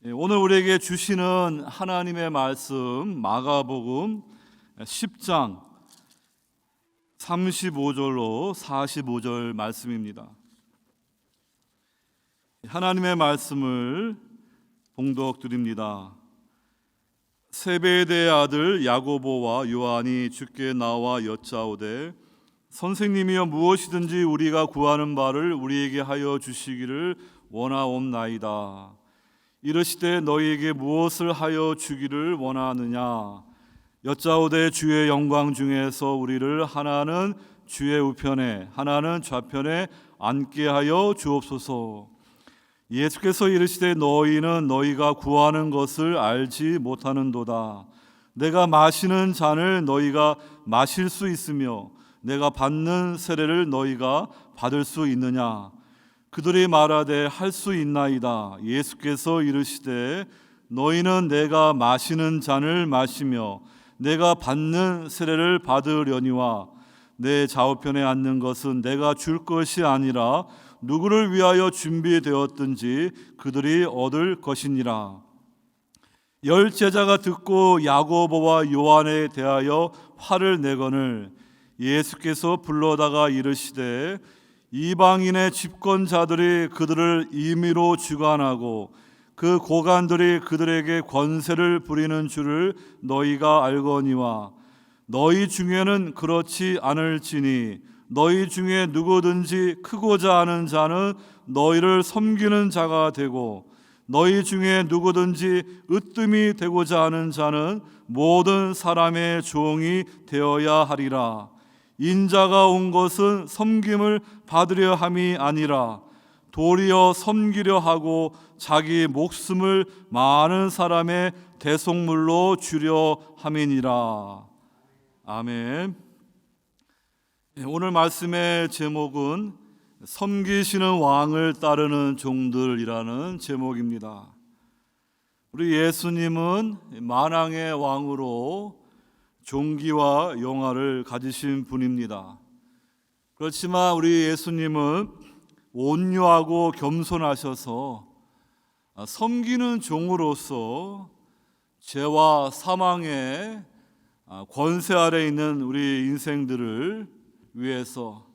오늘 우리에게 주시는 하나님의 말씀 마가복음 10장 35절로 45절 말씀입니다. 하나님의 말씀을 봉독드립니다. 세베대의 아들 야고보와 요한이 주께 나와 여짜오되 선생님이여 무엇이든지 우리가 구하는 바를 우리에게 하여 주시기를 원하옵나이다. 이르시되 너희에게 무엇을 하여 주기를 원하느냐. 여짜오되 주의 영광 중에서 우리를 하나는 주의 우편에 하나는 좌편에 앉게 하여 주옵소서. 예수께서 이르시되 너희는 너희가 구하는 것을 알지 못하는도다. 내가 마시는 잔을 너희가 마실 수 있으며 내가 받는 세례를 너희가 받을 수 있느냐. 그들이 말하되 할 수 있나이다. 예수께서 이르시되 너희는 내가 마시는 잔을 마시며 내가 받는 세례를 받으려니와 내 좌우편에 앉는 것은 내가 줄 것이 아니라 누구를 위하여 준비되었든지 그들이 얻을 것이니라. 열 제자가 듣고 야고보와 요한에 대하여 화를 내거늘 예수께서 불러다가 이르시되 이방인의 집권자들이 그들을 임의로 주관하고 그 고관들이 그들에게 권세를 부리는 줄을 너희가 알거니와 너희 중에는 그렇지 않을지니 너희 중에 누구든지 크고자 하는 자는 너희를 섬기는 자가 되고 너희 중에 누구든지 으뜸이 되고자 하는 자는 모든 사람의 종이 되어야 하리라. 인자가 온 것은 섬김을 받으려 함이 아니라 도리어 섬기려 하고 자기 목숨을 많은 사람의 대속물로 주려 함이니라. 아멘. 오늘 말씀의 제목은 섬기시는 왕을 따르는 종들이라는 제목입니다. 우리 예수님은 만왕의 왕으로 존귀와 영화를 가지신 분입니다. 그렇지만 우리 예수님은 온유하고 겸손하셔서 섬기는 종으로서 죄와 사망의 권세 아래 있는 우리 인생들을 위해서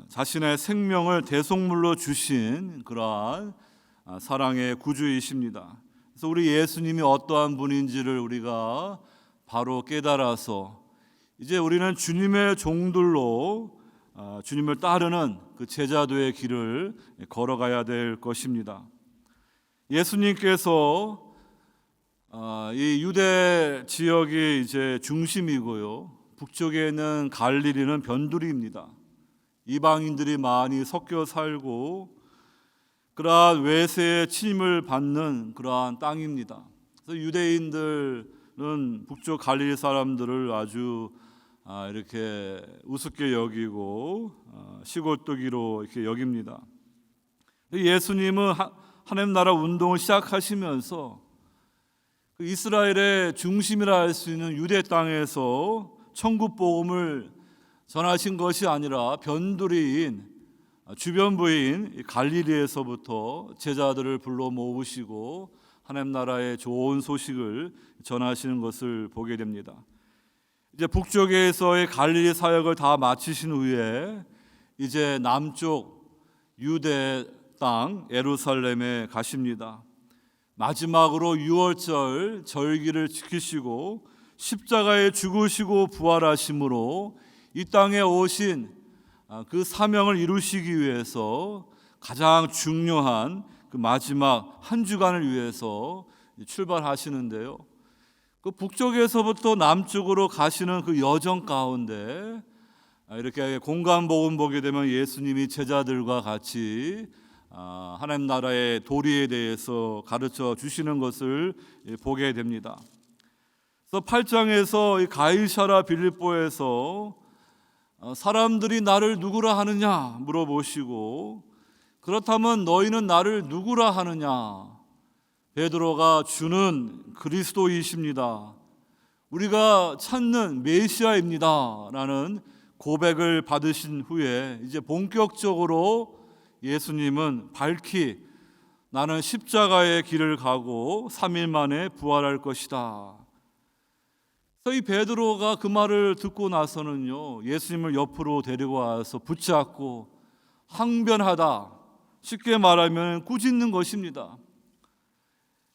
자신의 생명을 대속물로 주신 그러한 사랑의 구주이십니다. 그래서 우리 예수님이 어떠한 분인지를 우리가 바로 깨달아서 이제 우리는 주님의 종들로 주님을 따르는 그 제자도의 길을 걸어가야 될 것입니다. 예수님께서 이 유대 지역이 이제 중심이고요, 북쪽에 있는 갈릴리는 변두리입니다. 이방인들이 많이 섞여 살고 그러한 외세의 침을 받는 그러한 땅입니다. 그래서 유대인들은 북쪽 갈릴리 사람들을 아주 이렇게 우습게 여기고 시골뜨기로 이렇게 여깁니다. 예수님은 하나님 나라 운동을 시작하시면서 그 이스라엘의 중심이라 할 수 있는 유대 땅에서 천국 복음을 전하신 것이 아니라 변두리인 주변부인 갈릴리에서부터 제자들을 불러 모으시고 하나님 나라의 좋은 소식을 전하시는 것을 보게 됩니다. 이제 북쪽에서의 갈릴리 사역을 다 마치신 후에 이제 남쪽 유대 땅 예루살렘에 가십니다. 마지막으로 유월절 절기를 지키시고 십자가에 죽으시고 부활하심으로 이 땅에 오신 그 사명을 이루시기 위해서 가장 중요한 그 마지막 한 주간을 위해서 출발하시는데요, 그 북쪽에서부터 남쪽으로 가시는 그 여정 가운데 이렇게 공간복음 보게 되면 예수님이 제자들과 같이 하나님 나라의 도리에 대해서 가르쳐 주시는 것을 보게 됩니다. 그래서 8장에서 이 가이사랴 빌립보에서 사람들이 나를 누구라 하느냐 물어보시고 그렇다면 너희는 나를 누구라 하느냐. 베드로가 주는 그리스도이십니다. 우리가 찾는 메시아입니다. 라는 고백을 받으신 후에 이제 본격적으로 예수님은 밝히 나는 십자가의 길을 가고 3일 만에 부활할 것이다. 그래서 이 베드로가 그 말을 듣고 나서는요, 예수님을 옆으로 데리고 와서 붙잡고 항변하다, 쉽게 말하면 꾸짖는 것입니다.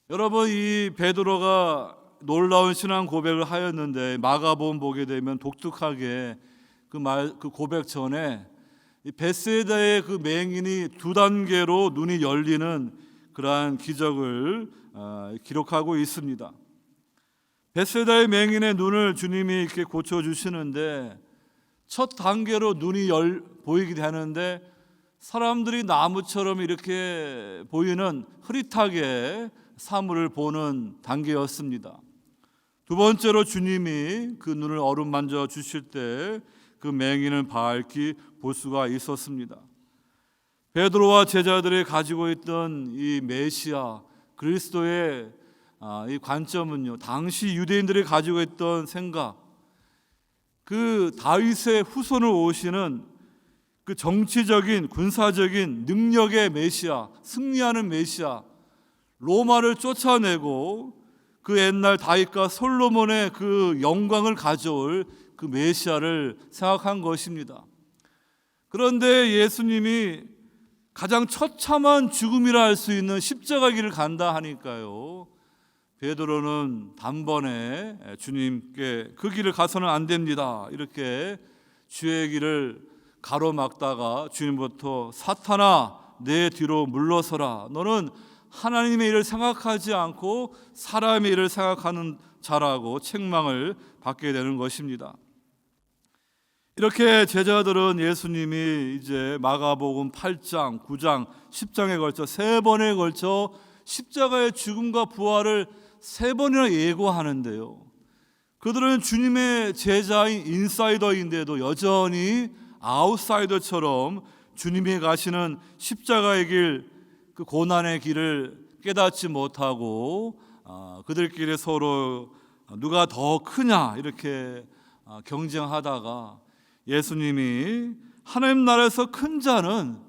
여러분, 이 베드로가 놀라운 신앙 고백을 하였는데 마가복음 보게 되면 독특하게 그 고백 전에 이 벳세다의 그 맹인이 2단계로 눈이 열리는 그러한 기적을 기록하고 있습니다. 벳세다의 맹인의 눈을 주님이 이렇게 고쳐주시는데 첫 단계로 눈이 보이게 되는데 사람들이 나무처럼 이렇게 보이는 흐릿하게 사물을 보는 단계였습니다. 두 번째로 주님이 그 눈을 어루만져 주실 때 그 맹인을 밝히 볼 수가 있었습니다. 베드로와 제자들이 가지고 있던 이 메시아 그리스도의 이 관점은요, 당시 유대인들이 가지고 있던 생각, 그 다윗의 후손을 오시는 그 정치적인 군사적인 능력의 메시아, 승리하는 메시아, 로마를 쫓아내고 그 옛날 다윗과 솔로몬의 그 영광을 가져올 그 메시아를 생각한 것입니다. 그런데 예수님이 가장 처참한 죽음이라 할 수 있는 십자가 길을 간다 하니까요, 베드로는 단번에 주님께 그 길을 가서는 안 됩니다, 이렇게 주의 길을 가로막다가 주님부터 사탄아 내 뒤로 물러서라, 너는 하나님의 일을 생각하지 않고 사람의 일을 생각하는 자라고 책망을 받게 되는 것입니다. 이렇게 제자들은 예수님이 이제 마가복음 8장, 9장, 10장에 걸쳐 3번에 걸쳐 십자가의 죽음과 부활을 3번이나 예고하는데요, 그들은 주님의 제자인 인사이더인데도 여전히 아웃사이더처럼 주님이 가시는 십자가의 길, 그 고난의 길을 깨닫지 못하고 그들끼리 서로 누가 더 크냐 이렇게 경쟁하다가 예수님이 하나님 나라에서 큰 자는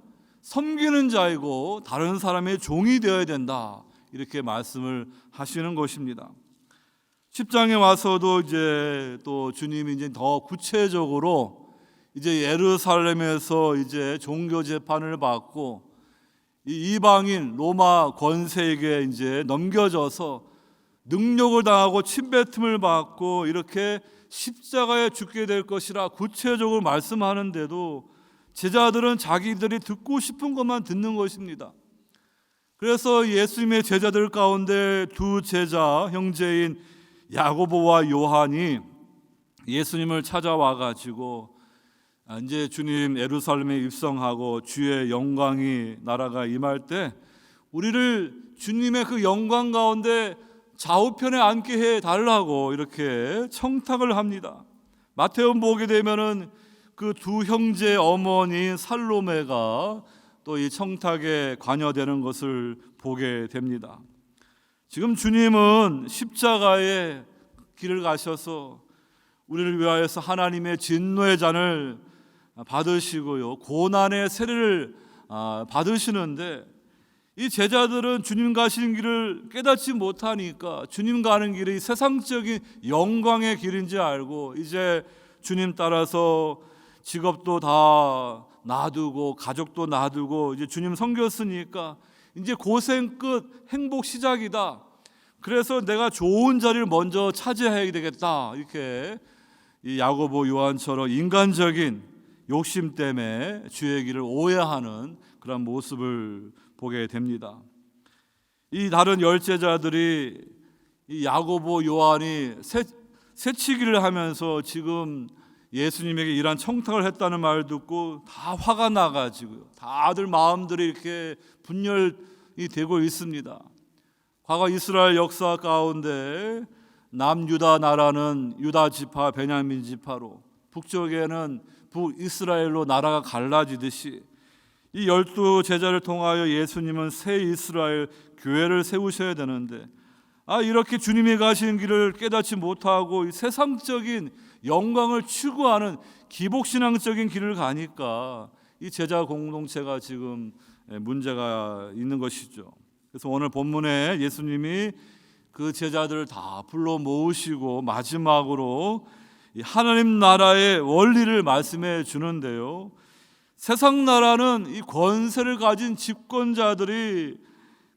섬기는 자이고 다른 사람의 종이 되어야 된다, 이렇게 말씀을 하시는 것입니다. 10장에 와서도 이제 또 주님이 이제 더 구체적으로 이제 예루살렘에서 이제 종교 재판을 받고 이 이방인 로마 권세에게 이제 넘겨져서 능력을 당하고 침뱉음을 받고 이렇게 십자가에 죽게 될 것이라 구체적으로 말씀하는데도 제자들은 자기들이 듣고 싶은 것만 듣는 것입니다. 그래서 예수님의 제자들 가운데 두 제자 형제인 야고보와 요한이 예수님을 찾아와 가지고 이제 주님 예루살렘에 입성하고 주의 영광이 나라가 임할 때 우리를 주님의 그 영광 가운데 좌우편에 앉게 해 달라고 이렇게 청탁을 합니다. 마태복음 보게 되면은 그 두 형제 어머니인 살로메가 또 이 청탁에 관여되는 것을 보게 됩니다. 지금 주님은 십자가의 길을 가셔서 우리를 위하여서 하나님의 진노의 잔을 받으시고요, 고난의 세례를 받으시는데 이 제자들은 주님 가시는 길을 깨닫지 못하니까 주님 가는 길이 세상적인 영광의 길인지 알고 이제 주님 따라서 직업도 다 놔두고 가족도 놔두고 이제 주님 섬겼으니까 이제 고생 끝 행복 시작이다, 그래서 내가 좋은 자리를 먼저 차지해야 되겠다, 이렇게 이 야고보 요한처럼 인간적인 욕심 때문에 주의 길을 오해하는 그런 모습을 보게 됩니다. 이 다른 열제자들이 이 야고보 요한이 새치기를 하면서 지금 예수님에게 이러한 청탁을 했다는 말을 듣고 다 화가 나가지고요, 다들 마음들이 이렇게 분열이 되고 있습니다. 과거 이스라엘 역사 가운데 남유다 나라는 유다 지파, 베냐민 지파로, 북쪽에는 북이스라엘로 나라가 갈라지듯이 이 12 제자를 통하여 예수님은 새 이스라엘 교회를 세우셔야 되는데 이렇게 주님이 가신 길을 깨닫지 못하고 이 세상적인 영광을 추구하는 기복신앙적인 길을 가니까 이 제자 공동체가 지금 문제가 있는 것이죠. 그래서 오늘 본문에 예수님이 그 제자들을 다 불러 모으시고 마지막으로 이 하나님 나라의 원리를 말씀해 주는데요. 세상 나라는 이 권세를 가진 집권자들이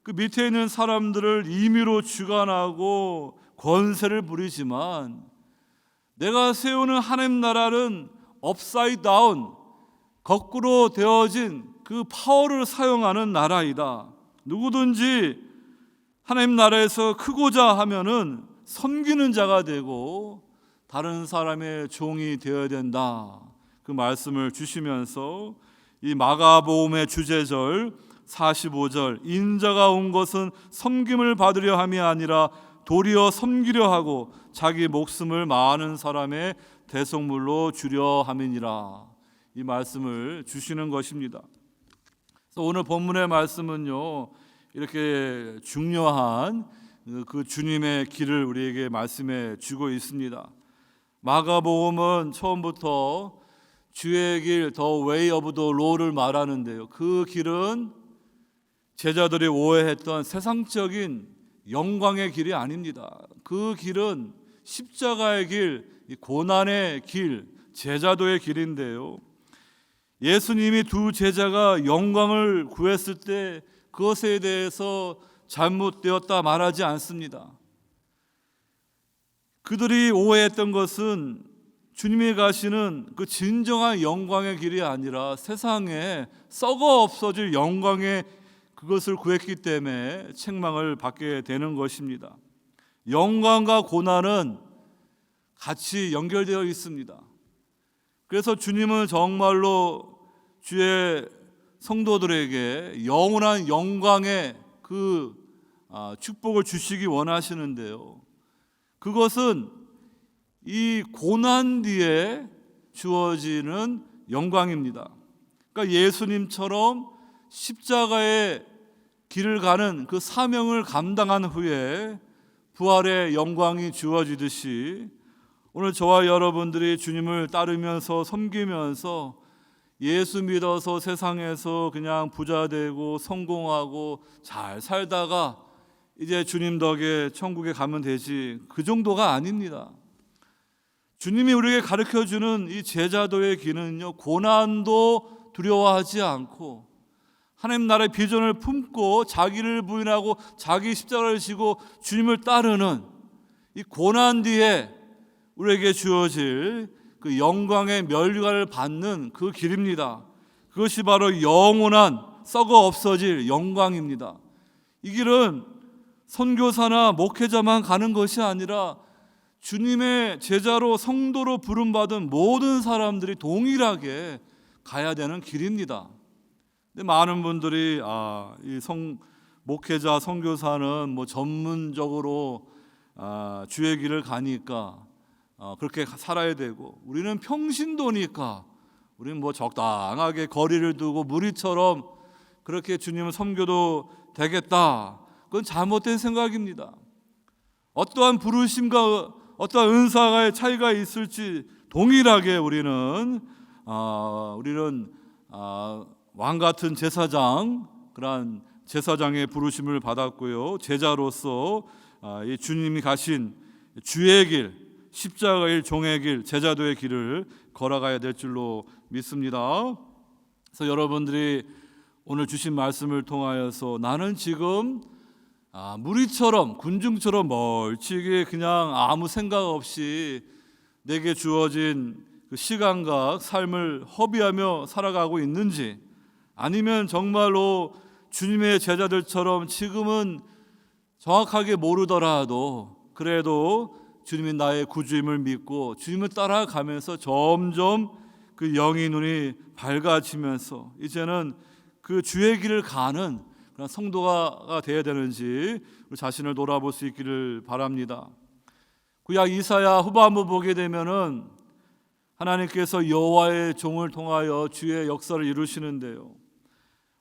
그 밑에 있는 사람들을 임의로 주관하고 권세를 부리지만, 내가 세우는 하나님 나라는 업사이드 다운, 거꾸로 되어진 그 파워를 사용하는 나라이다. 누구든지 하나님 나라에서 크고자 하면은 섬기는 자가 되고 다른 사람의 종이 되어야 된다. 그 말씀을 주시면서 이 마가복음의 주제절 45절, 인자가 온 것은 섬김을 받으려 함이 아니라 도리어 섬기려 하고 자기 목숨을 많은 사람의 대속물로 주려 함이니라. 이 말씀을 주시는 것입니다. 그래서 오늘 본문의 말씀은요, 이렇게 중요한 그 주님의 길을 우리에게 말씀해 주고 있습니다. 마가복음은 처음부터 주의 길, 더 웨이 오브 더 로를 말하는데요, 그 길은 제자들이 오해했던 세상적인 영광의 길이 아닙니다. 그 길은 십자가의 길, 고난의 길, 제자도의 길인데요, 예수님이 두 제자가 영광을 구했을 때 그것에 대해서 잘못되었다 말하지 않습니다. 그들이 오해했던 것은 주님이 가시는 그 진정한 영광의 길이 아니라 세상에 썩어 없어질 영광의 그것을 구했기 때문에 책망을 받게 되는 것입니다. 영광과 고난은 같이 연결되어 있습니다. 그래서 주님은 정말로 주의 성도들에게 영원한 영광의 그 축복을 주시기 원하시는데요, 그것은 이 고난 뒤에 주어지는 영광입니다. 그러니까 예수님처럼 십자가의 길을 가는 그 사명을 감당한 후에 부활의 영광이 주어지듯이, 오늘 저와 여러분들이 주님을 따르면서 섬기면서 예수 믿어서 세상에서 그냥 부자 되고 성공하고 잘 살다가 이제 주님 덕에 천국에 가면 되지, 그 정도가 아닙니다. 주님이 우리에게 가르쳐주는 이 제자도의 길은요, 고난도 두려워하지 않고 하나님 나라의 비전을 품고 자기를 부인하고 자기 십자가를 지고 주님을 따르는 이 고난 뒤에 우리에게 주어질 그 영광의 면류관을 받는 그 길입니다. 그것이 바로 영원한 썩어 없어질 영광입니다. 이 길은 선교사나 목회자만 가는 것이 아니라 주님의 제자로 성도로 부름받은 모든 사람들이 동일하게 가야 되는 길입니다. 근데 많은 분들이 이 목회자, 선교사는 뭐 전문적으로 주의 길을 가니까 그렇게 살아야 되고, 우리는 평신도니까 우리는 뭐 적당하게 거리를 두고 무리처럼 그렇게 주님을 섬겨도 되겠다. 그건 잘못된 생각입니다. 어떠한 부르심과 어떠한 은사의 차이가 있을지 동일하게 우리는 왕 같은 제사장, 그러한 제사장의 부르심을 받았고요, 제자로서 이 주님이 가신 주의 길, 십자가의 종의 길, 제자도의 길을 걸어가야 될 줄로 믿습니다. 그래서 여러분들이 오늘 주신 말씀을 통하여서 나는 지금 무리처럼, 군중처럼 멀찍이 그냥 아무 생각 없이 내게 주어진 그 시간과 삶을 허비하며 살아가고 있는지, 아니면 정말로 주님의 제자들처럼 지금은 정확하게 모르더라도 그래도 주님이 나의 구주임을 믿고 주님을 따라가면서 점점 그 영의 눈이 밝아지면서 이제는 그 주의 길을 가는 그런 성도가 되어야 되는지 우리 자신을 돌아볼 수 있기를 바랍니다. 구약 이사야 후반부 보게 되면은 하나님께서 여호와의 종을 통하여 주의 역사를 이루시는데요,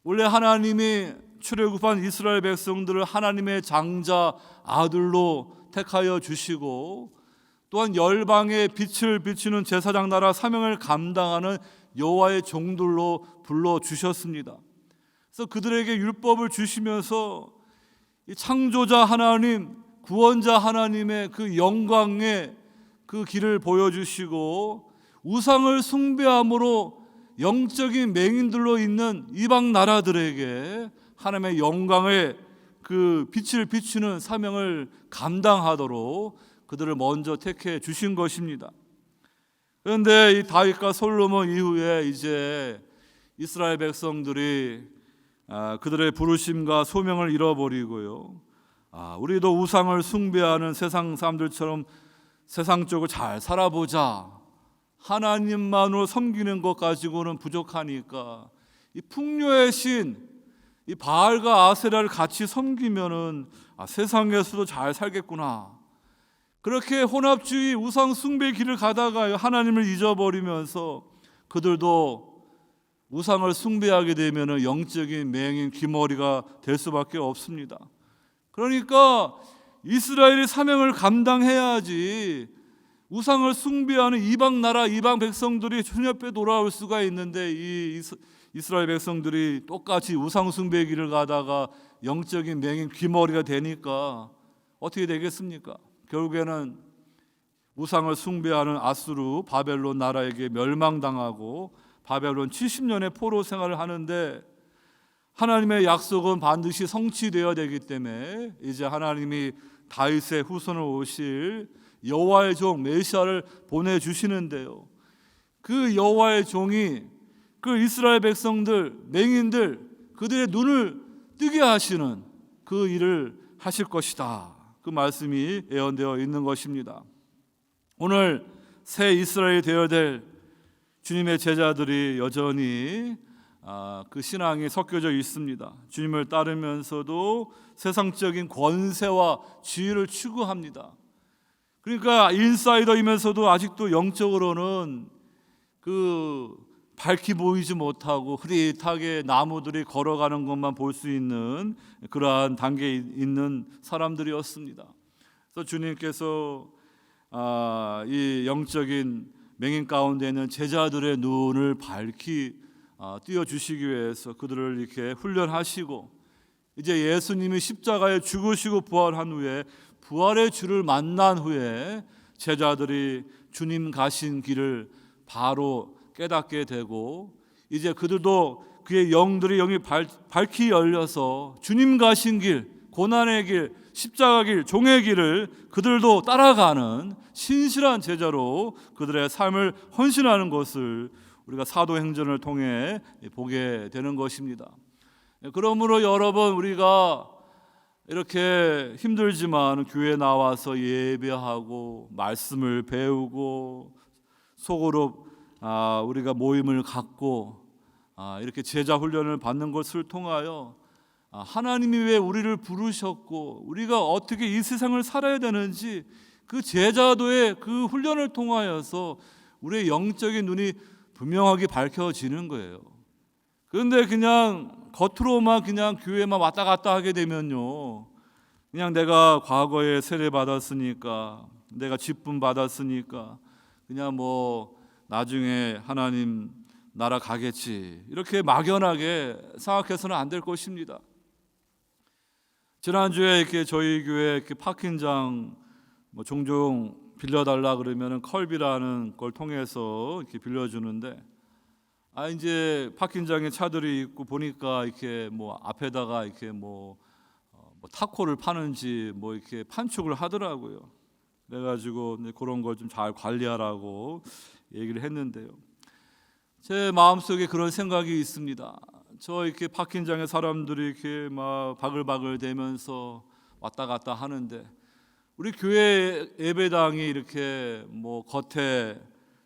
원래 하나님이 출애굽한 이스라엘 백성들을 하나님의 장자 아들로 택하여 주시고, 또한 열방의 빛을 비추는 제사장 나라 사명을 감당하는 여호와의 종들로 불러 주셨습니다. 그래서 그들에게 율법을 주시면서 이 창조자 하나님, 구원자 하나님의 그 영광의 그 길을 보여주시고 우상을 숭배함으로 영적인 맹인들로 있는 이방 나라들에게 하나님의 영광의 그 빛을 비추는 사명을 감당하도록 그들을 먼저 택해 주신 것입니다. 그런데 이 다윗과 솔로몬 이후에 이제 이스라엘 백성들이 그들의 부르심과 소명을 잃어버리고요. 우리도 우상을 숭배하는 세상 사람들처럼 세상적으로 잘 살아보자. 하나님만으로 섬기는 것 가지고는 부족하니까 이 풍요의 신, 이 바알과 아세라를 같이 섬기면은 세상에서도 잘 살겠구나. 그렇게 혼합주의 우상 숭배 길을 가다가 하나님을 잊어버리면서 그들도 우상을 숭배하게 되면 영적인 맹인 귀머리가 될 수밖에 없습니다. 그러니까 이스라엘이 사명을 감당해야지 우상을 숭배하는 이방 나라 이방 백성들이 촌옆에 돌아올 수가 있는데 이 이스라엘 백성들이 똑같이 우상 숭배 길을 가다가 영적인 맹인 귀머리가 되니까 어떻게 되겠습니까? 결국에는 우상을 숭배하는 아수르 바벨론 나라에게 멸망당하고 바벨론 70년의 포로 생활을 하는데 하나님의 약속은 반드시 성취되어야 되기 때문에 이제 하나님이 다윗의 후손으로 오실 여호와의 종 메시아를 보내주시는데요. 그 여호와의 종이 그 이스라엘 백성들, 맹인들 그들의 눈을 뜨게 하시는 그 일을 하실 것이다. 그 말씀이 예언되어 있는 것입니다. 오늘 새 이스라엘이 되어야 될 주님의 제자들이 여전히 그 신앙이 섞여져 있습니다. 주님을 따르면서도 세상적인 권세와 지위를 추구합니다. 그러니까 인사이더이면서도 아직도 영적으로는 그 밝히 보이지 못하고 흐릿하게 나무들이 걸어가는 것만 볼 수 있는 그러한 단계에 있는 사람들이었습니다. 그래서 주님께서 이 영적인 맹인 가운데 있는 제자들의 눈을 밝히 띄워주시기 위해서 그들을 이렇게 훈련하시고 이제 예수님이 십자가에 죽으시고 부활한 후에 부활의 주를 만난 후에 제자들이 주님 가신 길을 바로 깨닫게 되고 이제 그들도 그의 영이 밝히 열려서 주님 가신 길, 고난의 길, 십자가 길, 종의 길을 그들도 따라가는 신실한 제자로 그들의 삶을 헌신하는 것을 우리가 사도행전을 통해 보게 되는 것입니다. 그러므로 여러분 우리가 이렇게 힘들지만 교회에 나와서 예배하고 말씀을 배우고 속으로 우리가 모임을 갖고 이렇게 제자 훈련을 받는 것을 통하여 하나님이 왜 우리를 부르셨고 우리가 어떻게 이 세상을 살아야 되는지 그 제자도의 그 훈련을 통하여서 우리의 영적인 눈이 분명하게 밝혀지는 거예요. 그런데 그냥 겉으로만 그냥 교회만 왔다 갔다 하게 되면요, 그냥 내가 과거에 세례 받았으니까, 내가 직분 받았으니까 그냥 뭐 나중에 하나님 나라 가겠지 이렇게 막연하게 생각해서는 안 될 것입니다. 지난주에 이렇게 저희 교회 이렇게 파킹장 종종 빌려달라 그러면은 컬비라는 걸 통해서 이렇게 빌려주는데 이제 파킹장에 차들이 있고 보니까 이렇게 뭐 앞에다가 이렇게 뭐 타코를 파는지 뭐 이렇게 판촉을 하더라고요. 그래가지고 그런 걸 좀 잘 관리하라고 얘기를 했는데요. 제 마음속에 그런 생각이 있습니다. 저 이렇게 파킹장에 사람들이 이렇게 막 바글바글 대면서 왔다 갔다 하는데 우리 교회 예배당이 이렇게 뭐 겉에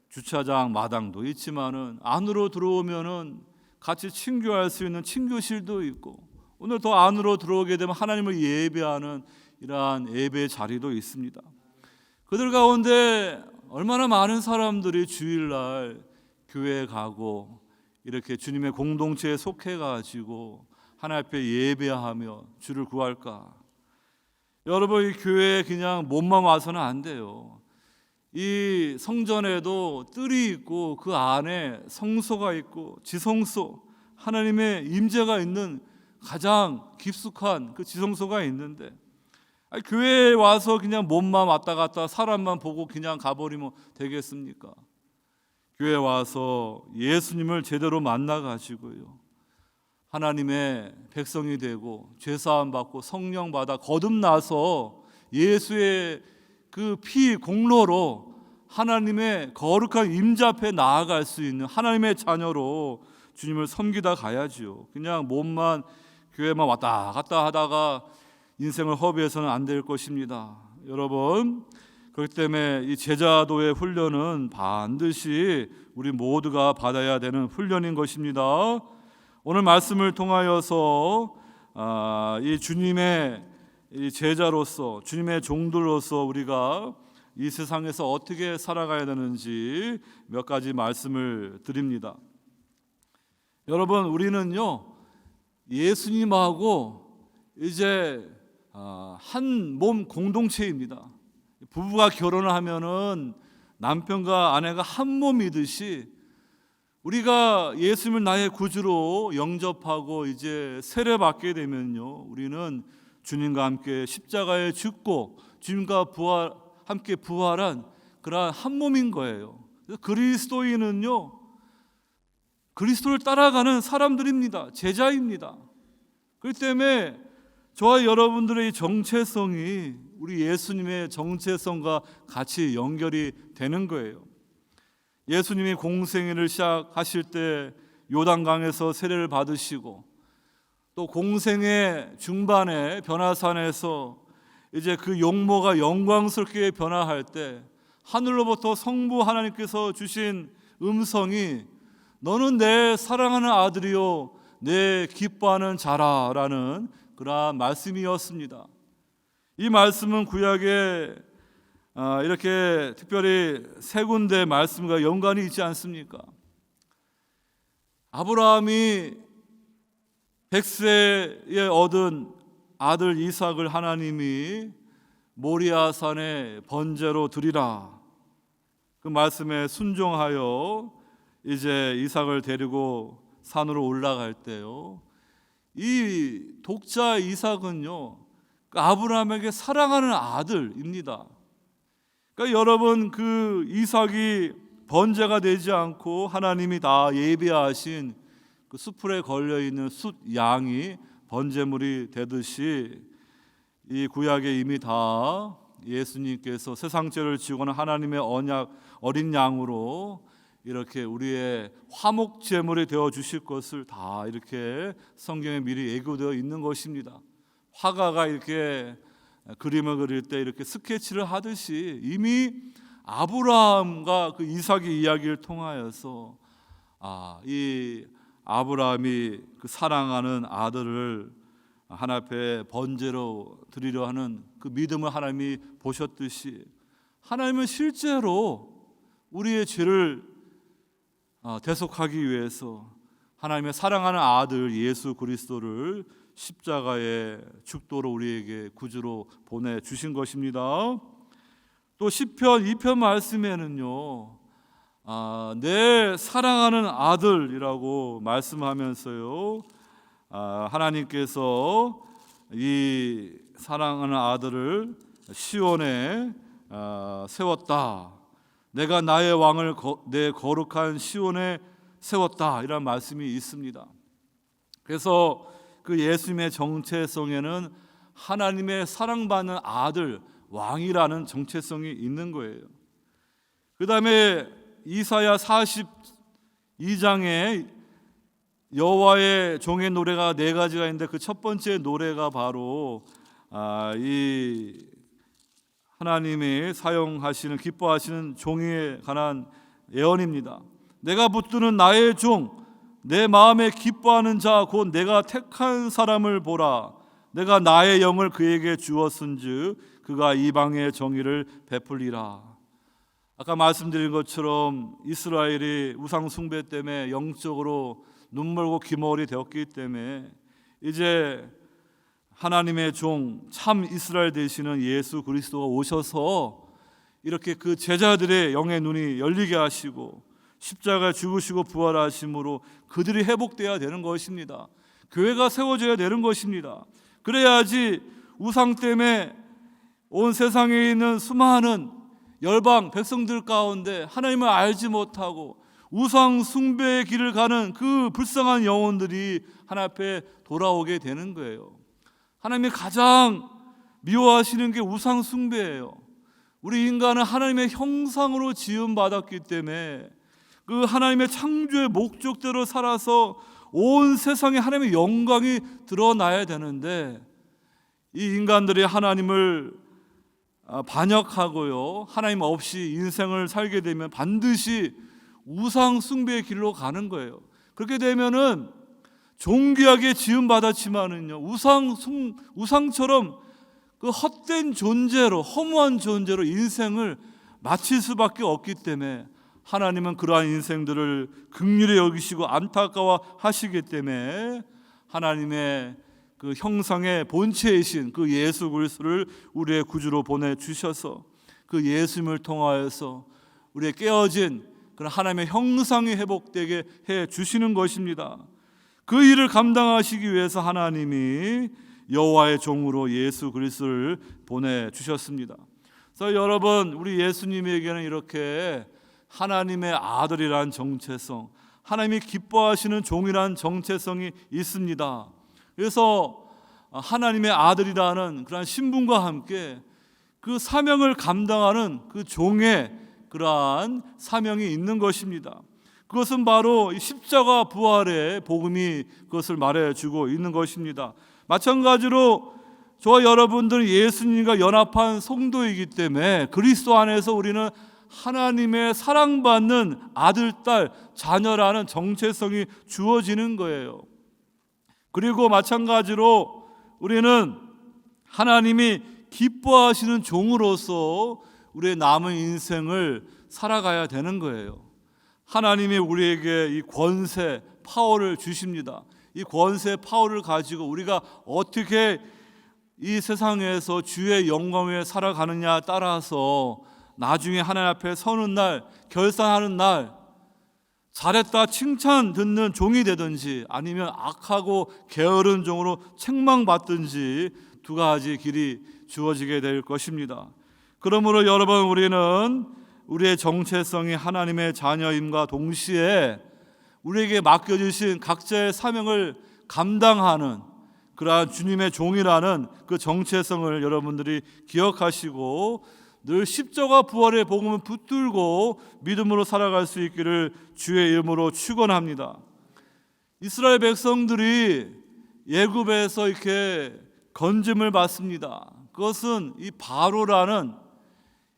주차장 마당도 있지만은 안으로 들어오면은 같이 친교할 수 있는 친교실도 있고 오늘 더 안으로 들어오게 되면 하나님을 예배하는 이러한 예배 자리도 있습니다. 그들 가운데 얼마나 많은 사람들이 주일날 교회에 가고 이렇게 주님의 공동체에 속해가지고 하나님 앞에 예배하며 주를 구할까? 여러분 이 교회에 그냥 몸만 와서는 안 돼요. 이 성전에도 뜰이 있고 그 안에 성소가 있고 지성소 하나님의 임재가 있는 가장 깊숙한 그 지성소가 있는데, 교회에 와서 그냥 몸만 왔다 갔다 사람만 보고 그냥 가버리면 되겠습니까? 교회에 와서 예수님을 제대로 만나가지고요, 하나님의 백성이 되고 죄사함 받고 성령 받아 거듭나서 예수의 그 피 공로로 하나님의 거룩한 임자 앞에 나아갈 수 있는 하나님의 자녀로 주님을 섬기다 가야지요. 그냥 몸만 교회만 왔다 갔다 하다가 인생을 허비해서는 안 될 것입니다. 여러분, 그렇기 때문에 이 제자도의 훈련은 반드시 우리 모두가 받아야 되는 훈련인 것입니다. 오늘 말씀을 통하여서 이 주님의 이 제자로서, 주님의 종들로서 우리가 이 세상에서 어떻게 살아가야 되는지 몇 가지 말씀을 드립니다. 여러분, 우리는요, 예수님하고 이제 한 몸 공동체입니다. 부부가 결혼을 하면은 남편과 아내가 한 몸이듯이 우리가 예수님을 나의 구주로 영접하고 이제 세례받게 되면요, 우리는 주님과 함께 십자가에 죽고 주님과 함께 부활한 그러한 한 몸인 거예요. 그리스도인은요, 그리스도를 따라가는 사람들입니다. 제자입니다. 그렇기 때문에 저와 여러분들의 정체성이 우리 예수님의 정체성과 같이 연결이 되는 거예요. 예수님이 공생애를 시작하실 때 요단강에서 세례를 받으시고, 또 공생애 중반에 변화산에서 이제 그 용모가 영광스럽게 변화할 때 하늘로부터 성부 하나님께서 주신 음성이 너는 내 사랑하는 아들이요 내 기뻐하는 자라라는 그러한 말씀이었습니다. 이 말씀은 구약에 이렇게 특별히 세 군데 말씀과 연관이 있지 않습니까? 아브라함이 100세에 얻은 아들 이삭을 하나님이 모리아산에 번제로 드리라, 그 말씀에 순종하여 이제 이삭을 데리고 산으로 올라갈 때요, 이 독자 이삭은요, 아브라함에게 사랑하는 아들입니다. 그러니까 여러분, 그 이삭이 번제가 되지 않고 하나님이 다 예비하신 그 수풀에 걸려 있는 숫 양이 번제물이 되듯이 이 구약에 이미 다 예수님께서 세상 죄를 지고는 하나님의 언약 어린 양으로 이렇게 우리의 화목 제물이 되어 주실 것을 다 이렇게 성경에 미리 예고되어 있는 것입니다. 화가가 이렇게 그림을 그릴 때 이렇게 스케치를 하듯이 이미 아브라함과 그 이삭의 이야기를 통하여서 이 아브라함이 그 사랑하는 아들을 하나님 앞에 번제로 드리려 하는 그 믿음을 하나님이 보셨듯이 하나님은 실제로 우리의 죄를 대속하기 위해서 하나님의 사랑하는 아들 예수 그리스도를 십자가의 죽도로 우리에게 구주로 보내주신 것입니다. 또 시편 2편 말씀에는요, 내 사랑하는 아들이라고 말씀하면서요, 하나님께서 이 사랑하는 아들을 시온에 세웠다, 내가 나의 왕을 내 거룩한 시온에 세웠다, 이런 말씀이 있습니다. 그래서 그 예수님의 정체성에는 하나님의 사랑받는 아들, 왕이라는 정체성이 있는 거예요. 그 다음에 이사야 42장에 여호와의 종의 노래가 네 가지가 있는데 그 첫 번째 노래가 바로 이 하나님이 사용하시는 기뻐하시는 종에 관한 예언입니다. 내가 붙드는 나의 종, 내 마음에 기뻐하는 자 곧 내가 택한 사람을 보라. 내가 나의 영을 그에게 주었은즉 그가 이방의 정의를 베풀리라. 아까 말씀드린 것처럼 이스라엘이 우상 숭배 때문에 영적으로 눈멀고 귀머울이 되었기 때문에 이제 하나님의 종 참 이스라엘 되시는 예수 그리스도가 오셔서 이렇게 그 제자들의 영의 눈이 열리게 하시고 십자가에 죽으시고 부활하심으로 그들이 회복되어야 되는 것입니다. 교회가 세워져야 되는 것입니다. 그래야지 우상 때문에 온 세상에 있는 수많은 열방 백성들 가운데 하나님을 알지 못하고 우상 숭배의 길을 가는 그 불쌍한 영혼들이 하나님 앞에 돌아오게 되는 거예요. 하나님이 가장 미워하시는 게 우상 숭배예요. 우리 인간은 하나님의 형상으로 지음받았기 때문에 그 하나님의 창조의 목적대로 살아서 온 세상에 하나님의 영광이 드러나야 되는데, 이 인간들이 하나님을 반역하고요, 하나님 없이 인생을 살게 되면 반드시 우상 숭배의 길로 가는 거예요. 그렇게 되면은 존귀하게 지음받았지만은요, 우상처럼 그 헛된 존재로, 허무한 존재로 인생을 마칠 수밖에 없기 때문에 하나님은 그러한 인생들을 긍휼히 여기시고 안타까워 하시기 때문에 하나님의 그 형상의 본체이신 그 예수 그리스도를 우리의 구주로 보내주셔서 그 예수님을 통하여서 우리의 깨어진 그런 하나님의 형상이 회복되게 해주시는 것입니다. 그 일을 감당하시기 위해서 하나님이 여호와의 종으로 예수 그리스도를 보내주셨습니다. 그래서 여러분, 우리 예수님에게는 이렇게 하나님의 아들이란 정체성, 하나님이 기뻐하시는 종이란 정체성이 있습니다. 그래서 하나님의 아들이라는 그러한 신분과 함께 그 사명을 감당하는 그 종의 그러한 사명이 있는 것입니다. 그것은 바로 십자가 부활의 복음이 그것을 말해주고 있는 것입니다. 마찬가지로 저와 여러분들은 예수님과 연합한 성도이기 때문에 그리스도 안에서 우리는 하나님의 사랑받는 아들, 딸, 자녀라는 정체성이 주어지는 거예요. 그리고 마찬가지로 우리는 하나님이 기뻐하시는 종으로서 우리의 남은 인생을 살아가야 되는 거예요. 하나님이 우리에게 이 권세, 파워를 주십니다. 이 권세, 파워를 가지고 우리가 어떻게 이 세상에서 주의 영광 위에 살아가느냐에 따라서 나중에 하나님 앞에 서는 날, 결산하는 날, 잘했다 칭찬 듣는 종이 되든지 아니면 악하고 게으른 종으로 책망받든지 두 가지 길이 주어지게 될 것입니다. 그러므로 여러분, 우리는 우리의 정체성이 하나님의 자녀임과 동시에 우리에게 맡겨주신 각자의 사명을 감당하는 그러한 주님의 종이라는 그 정체성을 여러분들이 기억하시고 늘 십자가 부활의 복음을 붙들고 믿음으로 살아갈 수 있기를 주의 이름으로 축원합니다. 이스라엘 백성들이 애굽에서 이렇게 건짐을 받습니다. 그것은 이 바로라는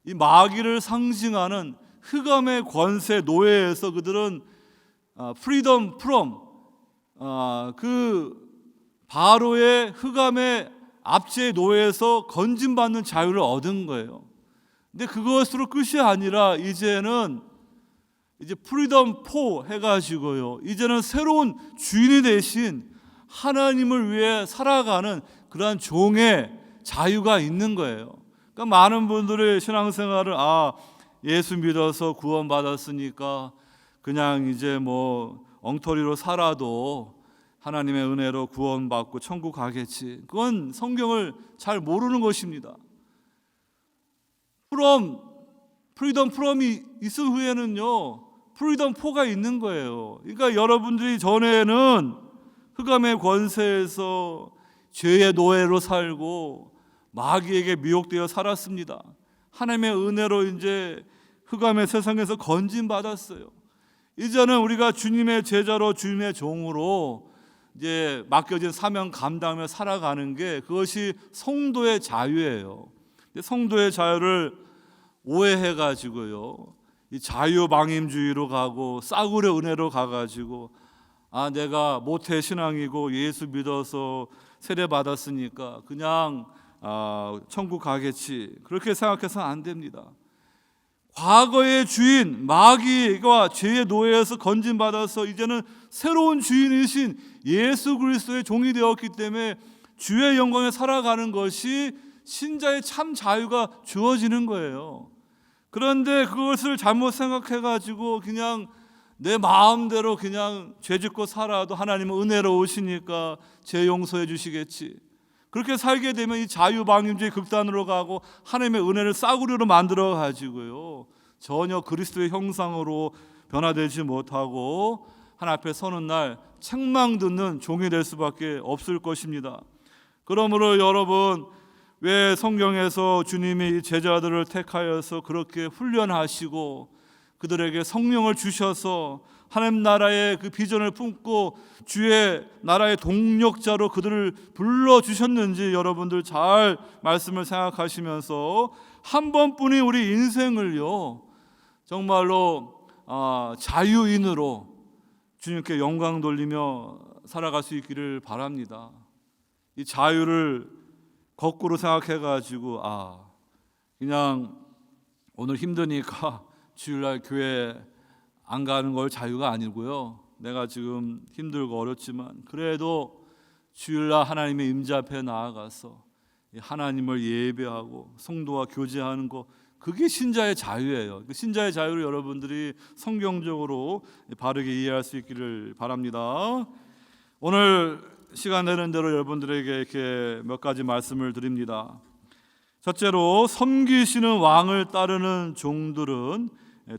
이 마귀를 상징하는 흑암의 권세 노예에서 그들은 freedom from 그 바로의 흑암의 압제의 노예에서 건짐받는 자유를 얻은 거예요. 근데 그것으로 끝이 아니라 이제는 프리덤 4 해가지고요, 이제는 새로운 주인이 되신 하나님을 위해 살아가는 그러한 종의 자유가 있는 거예요. 그러니까 많은 분들의 신앙생활을 예수 믿어서 구원받았으니까 그냥 이제 뭐 엉터리로 살아도 하나님의 은혜로 구원받고 천국 가겠지. 그건 성경을 잘 모르는 것입니다. 프리덤 프롬이 있은 후에는요, 프리덤 4가 있는 거예요. 그러니까 여러분들이 전에는 흑암의 권세에서 죄의 노예로 살고 마귀에게 미혹되어 살았습니다. 하나님의 은혜로 이제 흑암의 세상에서 건진받았어요. 이제는 우리가 주님의 제자로 주님의 종으로 이제 맡겨진 사명 감당하며 살아가는 게 그것이 성도의 자유예요. 성도의 자유를 오해해 가지고요, 이 자유방임주의로 가고 싸구려 은혜로 가가지고 내가 모태 신앙이고 예수 믿어서 세례 받았으니까 그냥 천국 가겠지, 그렇게 생각해서는 안 됩니다. 과거의 주인 마귀가 죄의 노예에서 건진받아서 이제는 새로운 주인이신 예수 그리스도의 종이 되었기 때문에 주의 영광에 살아가는 것이 신자의 참 자유가 주어지는 거예요. 그런데 그것을 잘못 생각해가지고 그냥 내 마음대로 그냥 죄짓고 살아도 하나님은 은혜로우시니까 죄 용서해 주시겠지. 그렇게 살게 되면 이 자유방임주의 극단으로 가고 하나님의 은혜를 싸구려로 만들어 가지고요, 전혀 그리스도의 형상으로 변화되지 못하고 하나님 앞에 서는 날 책망 듣는 종이 될 수밖에 없을 것입니다. 그러므로 여러분, 왜 성경에서 주님이 제자들을 택하여서 그렇게 훈련하시고 그들에게 성령을 주셔서 하나님 나라의 그 비전을 품고 주의 나라의 동력자로 그들을 불러주셨는지 여러분들 잘 말씀을 생각하시면서 한 번뿐인 우리 인생을요, 정말로 자유인으로 주님께 영광 돌리며 살아갈 수 있기를 바랍니다. 이 자유를 거꾸로 생각해가지고 그냥 오늘 힘드니까 주일날 교회 안 가는 걸 자유가 아니고요, 내가 지금 힘들고 어렵지만 그래도 주일날 하나님의 임재 앞에 나아가서 하나님을 예배하고 성도와 교제하는 거, 그게 신자의 자유예요. 그 신자의 자유를 여러분들이 성경적으로 바르게 이해할 수 있기를 바랍니다. 오늘 시간 되는 대로 여러분들에게 이렇게 몇 가지 말씀을 드립니다. 첫째로, 섬기시는 왕을 따르는 종들은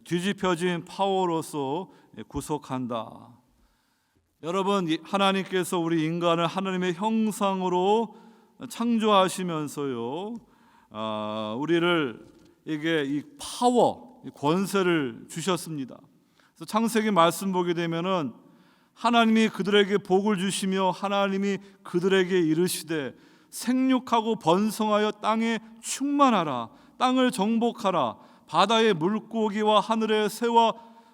뒤집혀진 파워로서 구속한다. 여러분, 하나님께서 우리 인간을 하나님의 형상으로 창조하시면서요, 우리를 이 파워, 권세를 주셨습니다. 그래서 창세기 말씀 보게 되면은 하나님이 그들에게 복을 주시며 하나님이 그들에게 이르시되 생육하고 번성하여 땅에 충만하라, 땅을 정복하라, 바다의 물고기와 하늘의 새와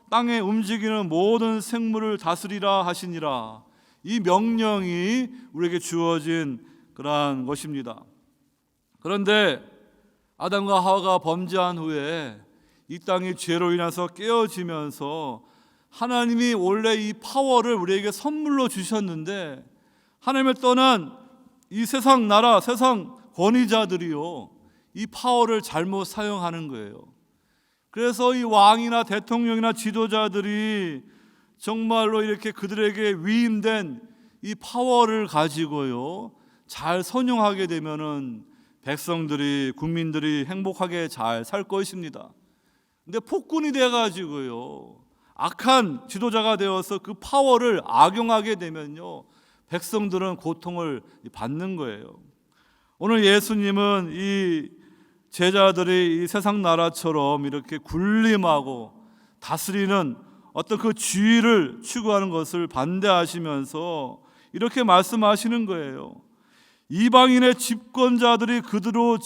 땅에 움직이는 모든 생물을 다스리라 하시니라. 이 명령이 우리에게 주어진 그러한 것입니다. 그런데 아담과 하와가 범죄한 후에 이 땅이 죄로 인해서 깨어지면서 하나님이 원래 이 파워를 우리에게 선물로 주셨는데 하나님을 떠난 이 세상 나라, 세상 권위자들이요, 이 파워를 잘못 사용하는 거예요. 그래서 이 왕이나 대통령이나 지도자들이 정말로 이렇게 그들에게 위임된 이 파워를 가지고요, 잘 선용하게 되면은 백성들이, 국민들이 행복하게 잘 살 것입니다. 근데 폭군이 돼가지고요, 악한 지도자가 되어서 그 파워를 악용하게 되면요, 백성들은 고통을 받는 거예요. 오늘 예수님은 이 제자들이 이 세상 나라처럼 이렇게 군림하고 다스리는 어떤 그 지위를 추구하는 것을 반대하시면서 이렇게 말씀하시는 거예요. 이방인의 집권자들이 그들을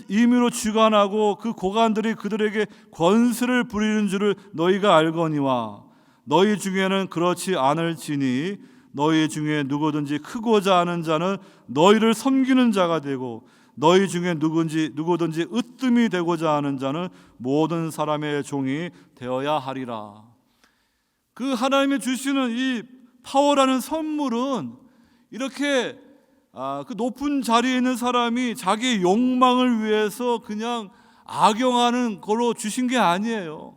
임의로 주관하고 그 고관들이 그들에게 권세를 부리는 줄을 너희가 알거니와 너희 중에는 그렇지 않을지니 너희 중에 누구든지 크고자 하는 자는 너희를 섬기는 자가 되고 너희 중에 누구든지 으뜸이 되고자 하는 자는 모든 사람의 종이 되어야 하리라. 그 하나님이 주시는 이 파워라는 선물은 이렇게 그 높은 자리에 있는 사람이 자기의 욕망을 위해서 그냥 악용하는 걸로 주신 게 아니에요.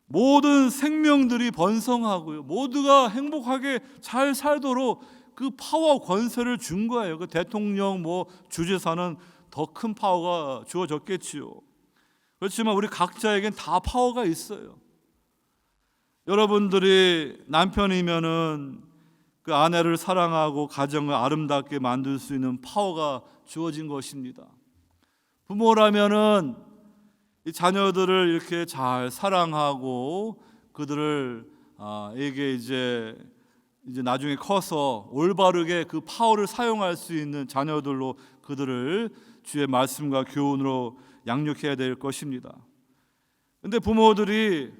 모든 생명들이 번성하고요, 모두가 행복하게 잘 살도록 그 파워 권세를 준 거예요. 그 대통령, 주지사는 더 큰 파워가 주어졌겠지요. 그렇지만 우리 각자에겐 다 파워가 있어요. 여러분들이 남편이면은 그 아내를 사랑하고 가정을 아름답게 만들 수 있는 파워가 주어진 것입니다. 부모라면은 이 자녀들을 이렇게 잘 사랑하고 그들을 이게 이제 나중에 커서 올바르게 그 파워를 사용할 수 있는 자녀들로 그들을 주의 말씀과 교훈으로 양육해야 될 것입니다. 근데 부모들이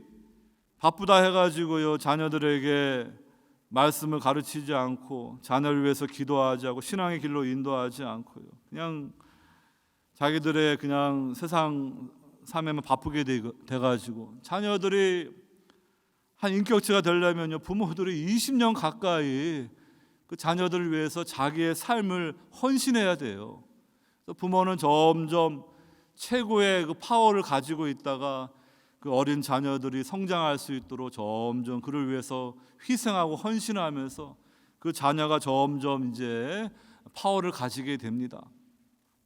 바쁘다 해가지고요, 자녀들에게 말씀을 가르치지 않고 자녀를 위해서 기도하지 않고 신앙의 길로 인도하지 않고요, 그냥 자기들의 그냥 세상 삶에만 바쁘게 돼가지고 자녀들이 한 인격체가 되려면요, 부모들이 20년 가까이 그 자녀들을 위해서 자기의 삶을 헌신해야 돼요. 부모는 점점 최고의 그 파워를 가지고 있다가 그 어린 자녀들이 성장할 수 있도록 점점 그를 위해서 희생하고 헌신하면서 그 자녀가 점점 이제 파워를 가지게 됩니다.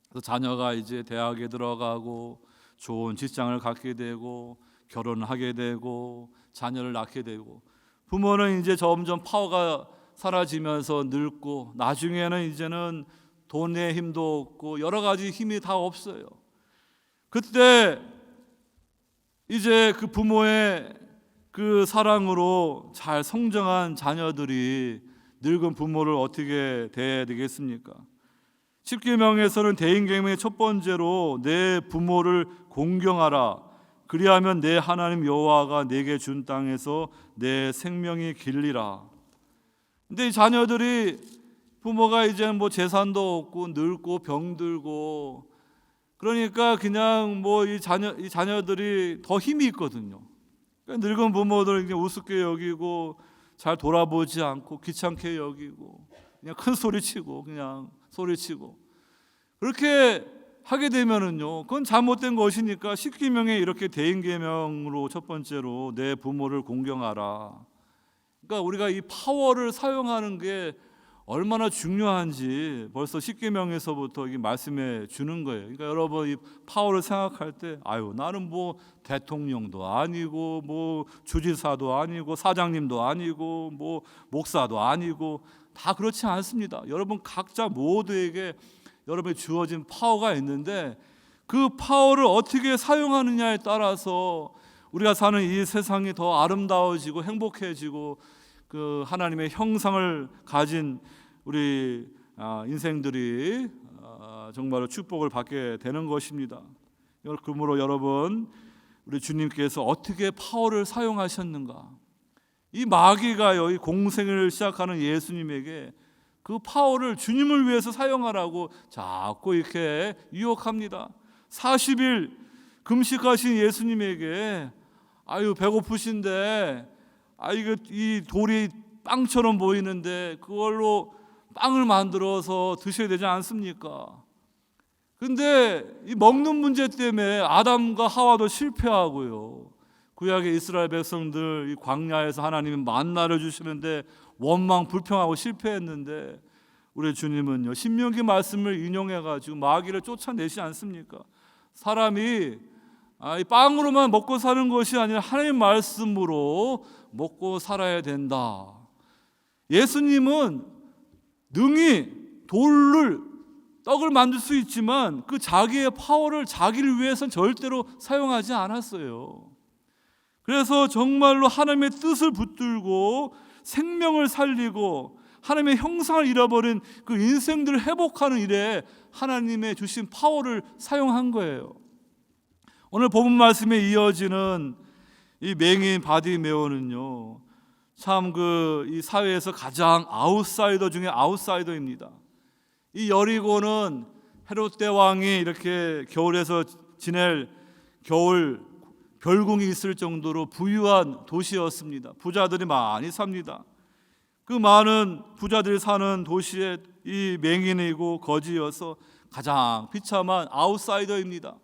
그래서 자녀가 이제 대학에 들어가고 좋은 직장을 갖게 되고 결혼을 하게 되고 자녀를 낳게 되고, 부모는 이제 점점 파워가 사라지면서 늙고 나중에는 이제는 돈의 힘도 없고 여러 가지 힘이 다 없어요. 그때 이제 그 부모의 그 사랑으로 잘 성장한 자녀들이 늙은 부모를 어떻게 대해야 되겠습니까? 십계명에서는 대인계명의 첫 번째로 내 부모를 공경하라. 그리하면 내 하나님 여호와가 내게 준 땅에서 내 생명이 길리라. 근데 이 자녀들이 부모가 이제 뭐 재산도 없고 늙고 병들고 그러니까 그냥 뭐 이 자녀들이 더 힘이 있거든요. 그러니까 늙은 부모들을 이제 우습게 여기고 잘 돌아보지 않고 귀찮게 여기고 그냥 큰 소리치고 그냥 소리치고 그렇게 하게 되면은요, 그건 잘못된 것이니까 십계명에 이렇게 대인계명으로 첫 번째로 내 부모를 공경하라. 그러니까 우리가 이 파워를 사용하는 게 얼마나 중요한지 벌써 십계명에서부터 이 말씀해 주는 거예요. 그러니까 여러분 이 파워를 생각할 때 나는 뭐 대통령도 아니고 뭐 주지사도 아니고 사장님도 아니고 뭐 목사도 아니고 다 그렇지 않습니다. 여러분 각자 모두에게 여러분이 주어진 파워가 있는데 그 파워를 어떻게 사용하느냐에 따라서 우리가 사는 이 세상이 더 아름다워지고 행복해지고 그 하나님의 형상을 가진 우리 인생들이 정말로 축복을 받게 되는 것입니다. 그러므로 여러분 우리 주님께서 어떻게 파워를 사용하셨는가? 이 마귀가요, 이 공생을 시작하는 예수님에게 그 파워를 주님을 위해서 사용하라고 자꾸 이렇게 유혹합니다. 40일 금식하신 예수님에게 배고프신데 이거 이 돌이 빵처럼 보이는데 그걸로 빵을 만들어서 드셔야 되지 않습니까? 근데 이 먹는 문제 때문에 아담과 하와도 실패하고요. 구약의 이스라엘 백성들 이 광야에서 하나님이 만나를 주시는데 원망 불평하고 실패했는데 우리 주님은요, 신명기 말씀을 인용해 가지고 마귀를 쫓아내시 않습니까? 사람이 이 빵으로만 먹고 사는 것이 아니라 하나님의 말씀으로 먹고 살아야 된다. 예수님은 능히 떡을 만들 수 있지만 그 자기의 파워를 자기를 위해서는 절대로 사용하지 않았어요. 그래서 정말로 하나님의 뜻을 붙들고 생명을 살리고 하나님의 형상을 잃어버린 그 인생들을 회복하는 일에 하나님의 주신 파워를 사용한 거예요. 오늘 본문 말씀에 이어지는 이 맹인 바디메오는요, 참 이 사회에서 가장 아웃사이더 중에 아웃사이더입니다. 이 여리고는 헤롯 대왕이 이렇게 겨울에서 지낼 겨울 별궁이 있을 정도로 부유한 도시였습니다. 부자들이 많이 삽니다. 그 많은 부자들이 사는 도시에 이 맹인이고 거지여서 가장 비참한 아웃사이더입니다.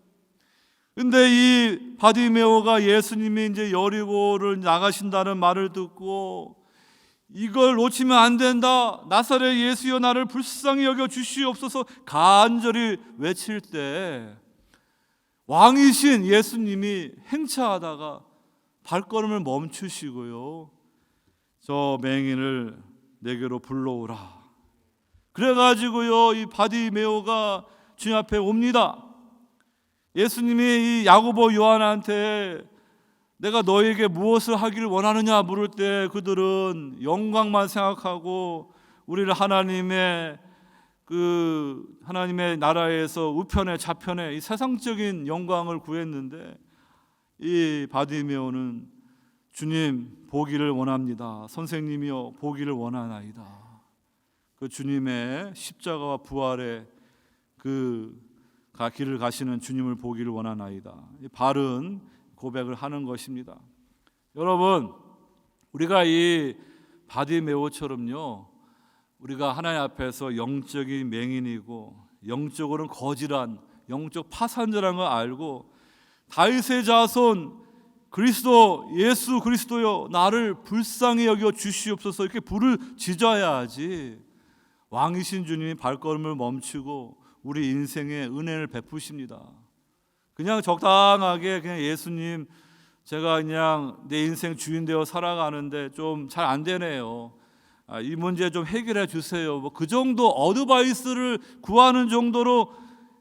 근데 이 바디메오가 예수님이 이제 여리고를 나가신다는 말을 듣고 이걸 놓치면 안 된다, 나사렛 예수여 나를 불쌍히 여겨 주시옵소서 간절히 외칠 때 왕이신 예수님이 행차하다가 발걸음을 멈추시고요, 저 맹인을 내게로 불러오라. 그래가지고요 이 바디메오가 주님 앞에 옵니다. 예수님이 이 야고보 요한한테 내가 너에게 무엇을 하기를 원하느냐 물을 때 그들은 영광만 생각하고 우리를 하나님의 나라에서 우편에 좌편에 이 세상적인 영광을 구했는데 이 바디메오는 주님 보기를 원합니다. 선생님이여 보기를 원하나이다. 그 주님의 십자가와 부활의 길을 가시는 주님을 보기를 원하나이다. 바른 고백을 하는 것입니다. 여러분, 우리가 이 바디메오처럼요, 우리가 하나님 앞에서 영적인 맹인이고 영적으로는 거지란 영적 파산자라는 걸 알고 다윗의 자손 그리스도 예수 그리스도여 나를 불쌍히 여겨 주시옵소서 이렇게 불을 지져야 하지. 왕이신 주님이 발걸음을 멈추고 우리 인생에 은혜를 베푸십니다. 그냥 적당하게 그냥 예수님 제가 그냥 내 인생 주인 되어 살아가는데 좀 잘 안 되네요. 이 문제 좀 해결해 주세요. 뭐 그 정도 어드바이스를 구하는 정도로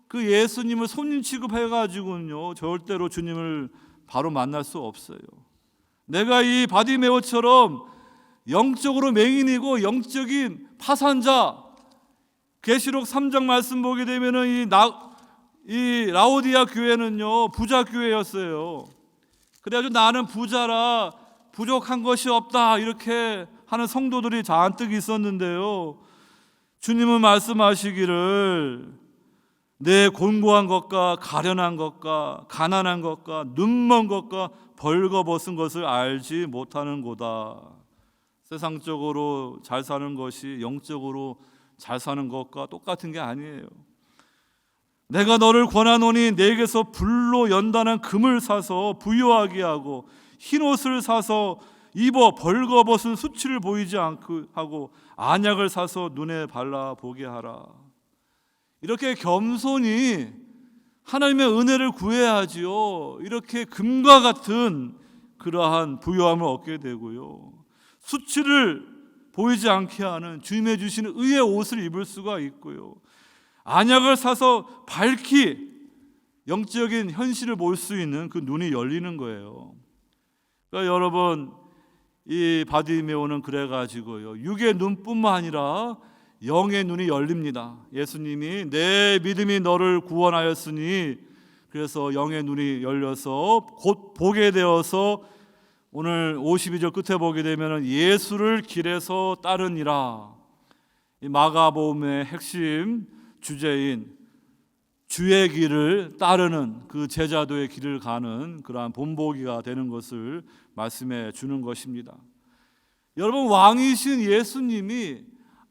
그 예수님을 손님 취급해가지고는요 절대로 주님을 바로 만날 수 없어요. 내가 이 바디메오처럼 영적으로 맹인이고 영적인 파산자, 계시록 3장 말씀 보게 되면은 이 라오디아 교회는요 부자 교회였어요. 그래가지고 나는 부자라 부족한 것이 없다 이렇게 하는 성도들이 잔뜩 있었는데요, 주님은 말씀하시기를 내 곤고한 것과 가련한 것과 가난한 것과 눈먼 것과 벌거벗은 것을 알지 못하는고다. 세상적으로 잘 사는 것이 영적으로 잘 사는 것과 똑같은 게 아니에요. 내가 너를 권하노니 내게서 불로 연단한 금을 사서 부유하게 하고 흰옷을 사서 입어 벌거벗은 수치를 보이지 않고 하고 안약을 사서 눈에 발라 보게 하라. 이렇게 겸손히 하나님의 은혜를 구해야지요, 이렇게 금과 같은 그러한 부유함을 얻게 되고요, 수치를 보이지 않게 하는 주님의 주시는 의의 옷을 입을 수가 있고요, 안약을 사서 밝히 영적인 현실을 볼 수 있는 그 눈이 열리는 거예요. 그러니까 여러분, 이 바디메오는 그래가지고요 육의 눈뿐만 아니라 영의 눈이 열립니다. 예수님이 내 믿음이 너를 구원하였으니, 그래서 영의 눈이 열려서 곧 보게 되어서 오늘 52절 끝에 보게 되면 예수를 길에서 따르니라. 이 마가복음의 핵심 주제인 주의 길을 따르는 그 제자도의 길을 가는 그러한 본보기가 되는 것을 말씀해 주는 것입니다. 여러분, 왕이신 예수님이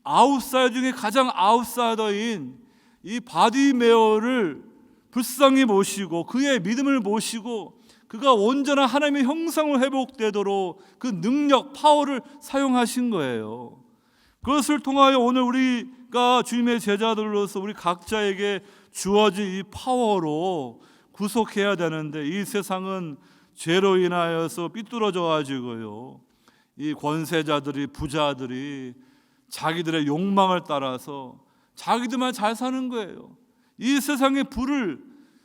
아웃사이더 중에 가장 아웃사이더인 이 바디메오를 불쌍히 모시고 그의 믿음을 모시고 그가 온전한 하나님의 형상으로 회복되도록 그 능력, 파워를 사용하신 거예요. 그것을 통하여 오늘 우리가 주님의 제자들로서 우리 각자에게 주어진 이 파워로 구속해야 되는데, 이 세상은 죄로 인하여서 삐뚤어져 가지고요, 이 권세자들이, 부자들이 자기들의 욕망을 따라서 자기들만 잘 사는 거예요. 이 세상의 부를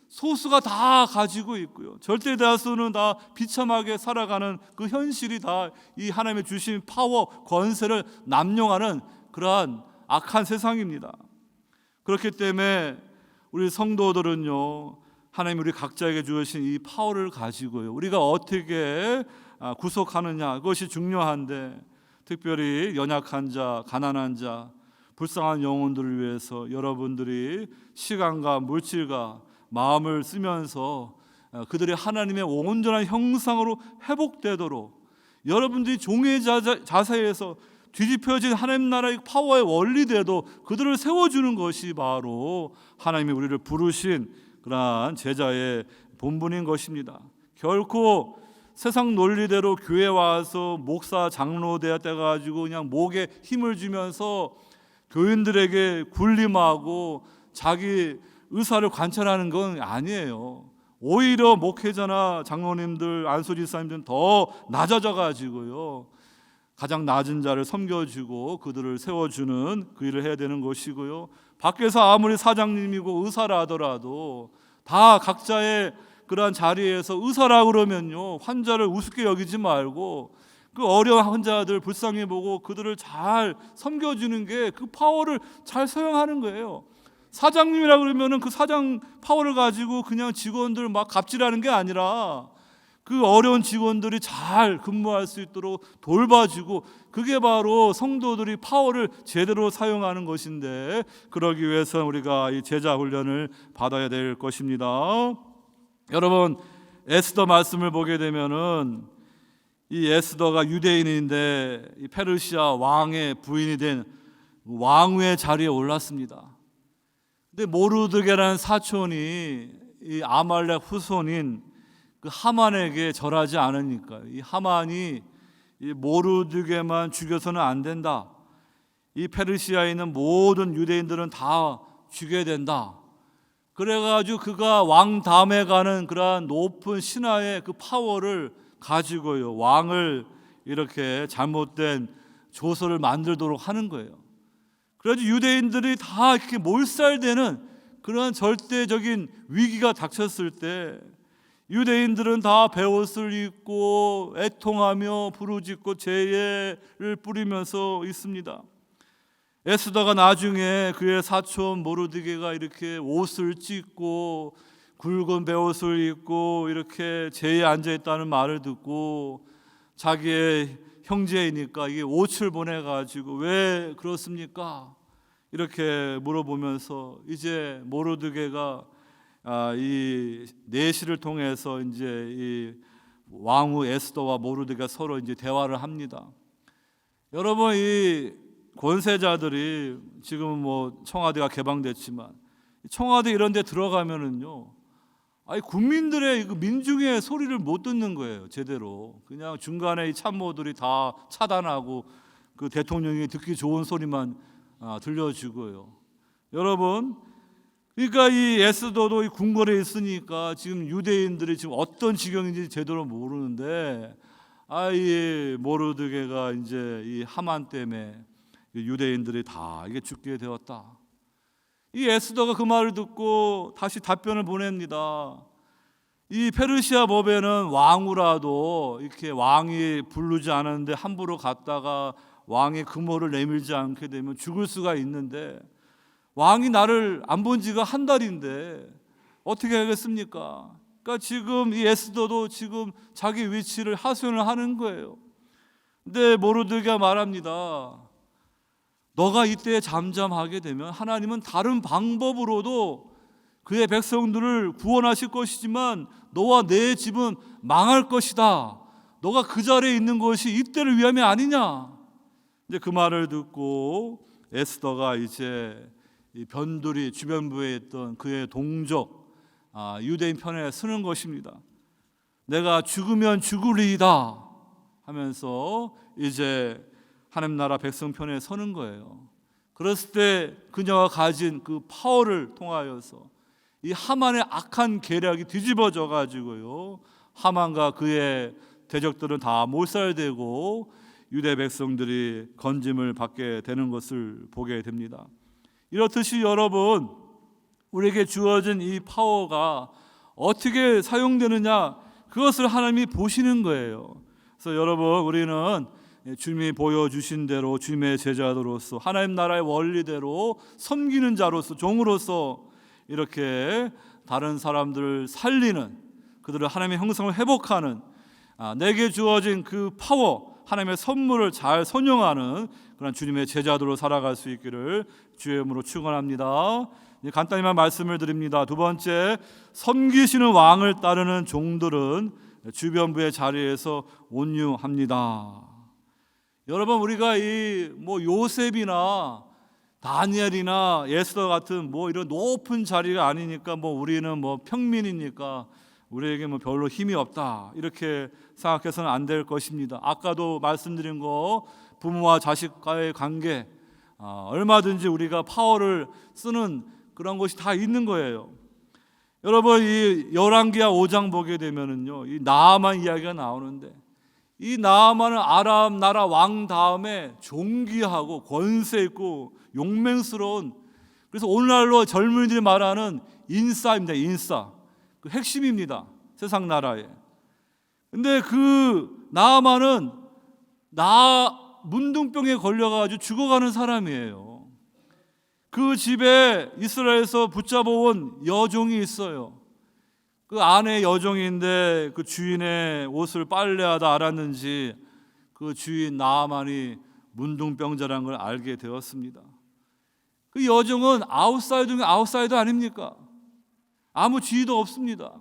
소수가 다 가지고 있고요, 절대 다수는 다 비참하게 살아가는 그 현실이 다 이 하나님의 주신 파워, 권세를 남용하는 그러한 악한 세상입니다. 그렇기 때문에 우리 성도들은요, 하나님 우리 각자에게 주신 이 파워를 가지고요, 우리가 어떻게 구속하느냐, 그것이 중요한데, 특별히 연약한 자, 가난한 자, 불쌍한 영혼들을 위해서 여러분들이 시간과 물질과 마음을 쓰면서 그들이 하나님의 온전한 형상으로 회복되도록, 여러분들이 종의 자세에서 뒤집혀진 하나님 나라의 파워의 원리대로 그들을 세워주는 것이 바로 하나님이 우리를 부르신 그러한 제자의 본분인 것입니다. 결코 세상 논리대로 교회 와서 목사 장로 돼가지고 그냥 목에 힘을 주면서 교인들에게 군림하고 자기 의사를 관찰하는 건 아니에요. 오히려 목회자나 장로님들, 안수지사님들은 더 낮아져 가지고요, 가장 낮은 자를 섬겨주고 그들을 세워주는 그 일을 해야 되는 것이고요, 밖에서 아무리 사장님이고 의사라 하더라도 다 각자의 그러한 자리에서 의사라고 그러면요, 환자를 우습게 여기지 말고 그 어려운 환자들 불쌍히 보고 그들을 잘 섬겨주는 게 그 파워를 잘 사용하는 거예요. 사장님이라 그러면은 그 사장 파워를 가지고 그냥 직원들 막 갑질하는 게 아니라 그 어려운 직원들이 잘 근무할 수 있도록 돌봐주고, 그게 바로 성도들이 파워를 제대로 사용하는 것인데, 그러기 위해서 우리가 이 제자 훈련을 받아야 될 것입니다. 여러분, 에스더 말씀을 보게 되면은 이 에스더가 유대인인데 이 페르시아 왕의 부인이 된 왕후의 자리에 올랐습니다. 근데 모르드게라는 사촌이 이 아말렉 후손인 그 하만에게 절하지 않으니까 이 하만이 이 모르드게만 죽여서는 안 된다. 이 페르시아에 있는 모든 유대인들은 다 죽여야 된다. 그래가지고 그가 왕 다음에 가는 그러한 높은 신하의 그 파워를 가지고요, 왕을 이렇게 잘못된 조서를 만들도록 하는 거예요. 그래서 유대인들이 다 이렇게 몰살되는 그런 절대적인 위기가 닥쳤을 때 유대인들은 다 베옷을 입고 애통하며 부르짖고 재예를 뿌리면서 있습니다. 에스더가 나중에 그의 사촌 모르드게가 이렇게 옷을 찢고 굵은 베옷을 입고 이렇게 재에 앉아 있다는 말을 듣고 자기의 형제이니까 이게 옷을 보내가지고 왜 그렇습니까? 이렇게 물어보면서 이제 모르드게가 이 내시를 통해서 이제 이 왕후 에스더와 모르드게가 서로 이제 대화를 합니다. 여러분, 이 권세자들이 지금 뭐 청와대가 개방됐지만 청와대 이런 데 들어가면은요, 아니 국민들의 그 민중의 소리를 못 듣는 거예요, 제대로. 그냥 중간에 이 참모들이 다 차단하고 그 대통령이 듣기 좋은 소리만 들려주고요. 여러분, 그러니까 이 에스더도 이 궁궐에 있으니까 지금 유대인들이 지금 어떤 지경인지 제대로 모르는데 이 모르드게가 이제 이 하만 때문에 유대인들이 다 이게 죽게 되었다. 이 에스더가 그 말을 듣고 다시 답변을 보냅니다. 이 페르시아 법에는 왕후라도 이렇게 왕이 부르지 않았는데 함부로 갔다가 왕의 금호를 내밀지 않게 되면 죽을 수가 있는데 왕이 나를 안 본 지가 한 달인데 어떻게 하겠습니까? 그러니까 지금 이 에스더도 지금 자기 위치를 하소연을 하는 거예요. 근데 모르드게가 말합니다. 너가 이때 잠잠하게 되면 하나님은 다른 방법으로도 그의 백성들을 구원하실 것이지만 너와 내 집은 망할 것이다. 너가 그 자리에 있는 것이 이때를 위함이 아니냐. 이제 그 말을 듣고 에스더가 이제 이 변두리 주변부에 있던 그의 동족 유대인 편에 서는 것입니다. 내가 죽으면 죽으리이다 하면서 이제 하나님 나라 백성 편에 서는 거예요. 그랬을 때 그녀가 가진 그 파워를 통하여서 이 하만의 악한 계략이 뒤집어져 가지고요, 하만과 그의 대적들은 다 몰살되고 유대 백성들이 건짐을 받게 되는 것을 보게 됩니다. 이렇듯이 여러분, 우리에게 주어진 이 파워가 어떻게 사용되느냐, 그것을 하나님이 보시는 거예요. 그래서 여러분, 우리는 주님이 보여주신 대로 주님의 제자로서 하나님 나라의 원리대로 섬기는 자로서, 종으로서 이렇게 다른 사람들을 살리는, 그들을 하나님의 형상을 회복하는, 내게 주어진 그 파워, 하나님의 선물을 잘 선용하는 그런 주님의 제자들로 살아갈 수 있기를 주의 이름으로 축원합니다. 간단히만 말씀을 드립니다. 두 번째, 섬기시는 왕을 따르는 종들은 주변부의 자리에서 온유합니다. 여러분, 우리가 이 뭐 요셉이나 다니엘이나 에스더 같은 뭐 이런 높은 자리가 아니니까 뭐 우리는 뭐 평민이니까 우리에게 뭐 별로 힘이 없다, 이렇게 생각해서는 안 될 것입니다. 아까도 말씀드린 거, 부모와 자식과의 관계, 얼마든지 우리가 파워를 쓰는 그런 것이 다 있는 거예요. 여러분, 이 열왕기하 5장 보게 되면은요, 이 나아만 이야기가 나오는데, 이 나아만은 아람 나라 왕 다음에 존귀하고 권세 있고 용맹스러운, 그래서 오늘날로 젊은이들이 말하는 인싸입니다. 인싸, 그 핵심입니다, 세상 나라에. 근데 그 나아만은 문둥병에 걸려가지고 죽어가는 사람이에요. 그 집에 이스라엘에서 붙잡아온 여종이 있어요. 그 아내 여종인데 그 주인의 옷을 빨래하다 알았는지 그 주인 나아만이 문둥병자라는 걸 알게 되었습니다. 그 여종은 아웃사이더 중에 아웃사이더 아닙니까? 아무 지위도 없습니다.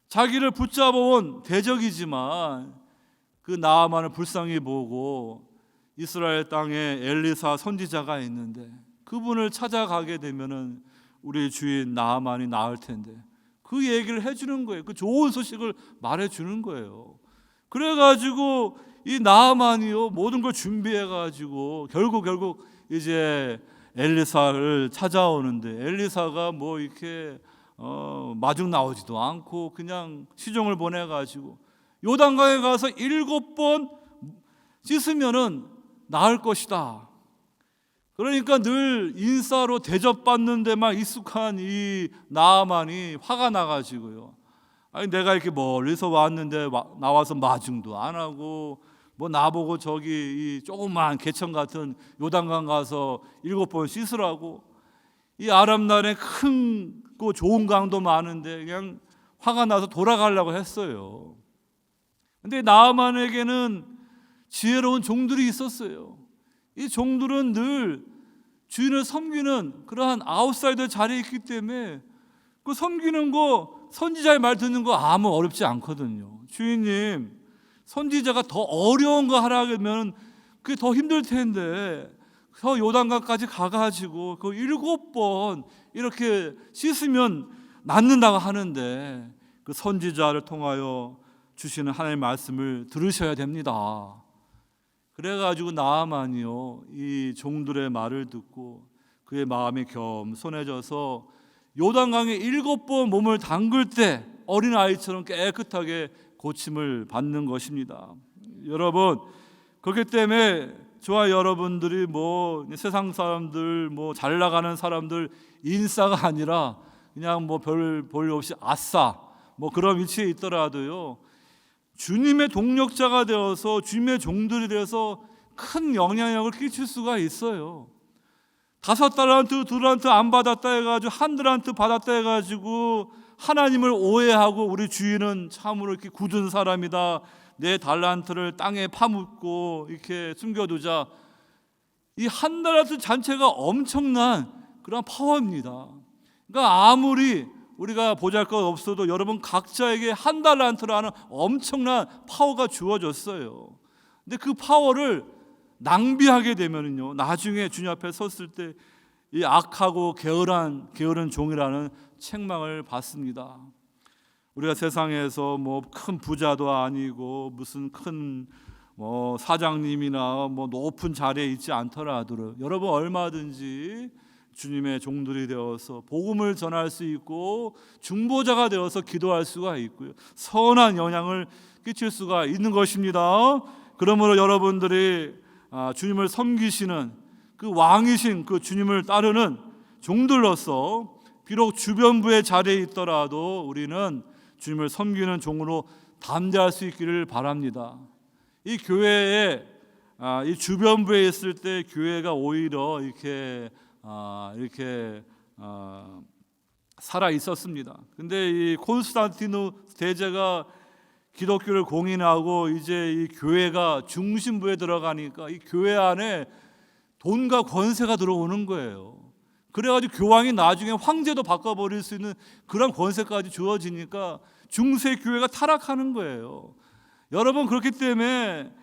자기를 붙잡아온 대적이지만 그 나아만을 불쌍히 보고 이스라엘 땅에 엘리사 선지자가 있는데 그분을 찾아가게 되면은 우리 주인 나아만이 나을 텐데 그 얘기를 해주는 거예요. 그 좋은 소식을 말해주는 거예요. 그래가지고 이 나아만이요 모든 걸 준비해가지고 결국 이제 엘리사를 찾아오는데, 엘리사가 뭐 이렇게 마중 나오지도 않고 그냥 시종을 보내가지고 요단강에 가서 7번 씻으면은 나을 것이다. 그러니까 늘 인사로 대접받는 데만 익숙한 이 나아만이 화가 나가지고요, 아니 내가 이렇게 멀리서 왔는데 나와서 마중도 안 하고 뭐 나보고 저기 이 조그만 개천 같은 요단강 가서 7번 씻으라고, 이 아람 나라에 큰고 좋은 강도 많은데 그냥 화가 나서 돌아가려고 했어요. 근데 나아만에게는 지혜로운 종들이 있었어요. 이 종들은 늘 주인을 섬기는 그러한 아웃사이더 자리에 있기 때문에 그 섬기는 거, 선지자의 말 듣는 거 아무 어렵지 않거든요. 주인님, 선지자가 더 어려운 거 하라 그러면 그게 더 힘들 텐데 저 요단강까지 가가지고 그 7번 이렇게 씻으면 낫는다고 하는데 그 선지자를 통하여 주시는 하나님의 말씀을 들으셔야 됩니다. 그래가지고 나아만이요 이 종들의 말을 듣고 그의 마음이 겸손해져서 요단강에 7번 몸을 담글 때 어린아이처럼 깨끗하게 고침을 받는 것입니다. 여러분, 그렇기 때문에 저와 여러분들이 뭐 세상 사람들, 뭐 잘 나가는 사람들 인싸가 아니라 그냥 뭐 별 볼 없이 아싸 뭐 그런 위치에 있더라도요, 주님의 동력자가 되어서 주님의 종들이 되어서 큰 영향력을 끼칠 수가 있어요. 5달란트 2달란트 안 받았다 해가지고 1달란트 받았다 해가지고 하나님을 오해하고 우리 주인은 참으로 이렇게 굳은 사람이다, 내 달란트를 땅에 파묻고 이렇게 숨겨두자, 이 1달란트 자체가 엄청난 그런 파워입니다. 그러니까 아무리 우리가 보잘것 없어도 여러분 각자에게 1달란트라는 엄청난 파워가 주어졌어요. 근데 그 파워를 낭비하게 되면은요, 나중에 주님 앞에 섰을 때 이 악하고 게으른 종이라는 책망을 받습니다. 우리가 세상에서 뭐 큰 부자도 아니고 무슨 큰 뭐 사장님이나 뭐 높은 자리에 있지 않더라도 여러분 얼마든지 주님의 종들이 되어서 복음을 전할 수 있고 중보자가 되어서 기도할 수가 있고요, 선한 영향을 끼칠 수가 있는 것입니다. 그러므로 여러분들이 주님을 섬기시는 그 왕이신 그 주님을 따르는 종들로서 비록 주변부의 자리에 있더라도 우리는 주님을 섬기는 종으로 담대할 수 있기를 바랍니다. 이 교회에 이 주변부에 있을 때 교회가 오히려 이렇게 살아 있었습니다. 근데 이 콘스탄티누스 대제가 기독교를 공인하고 이제 이 교회가 중심부에 들어가니까 이 교회 안에 돈과 권세가 들어오는 거예요. 그래가지고 교황이 나중에 황제도 바꿔버릴 수 있는 그런 권세까지 주어지니까 중세 교회가 타락하는 거예요. 여러분, 그렇기 때문에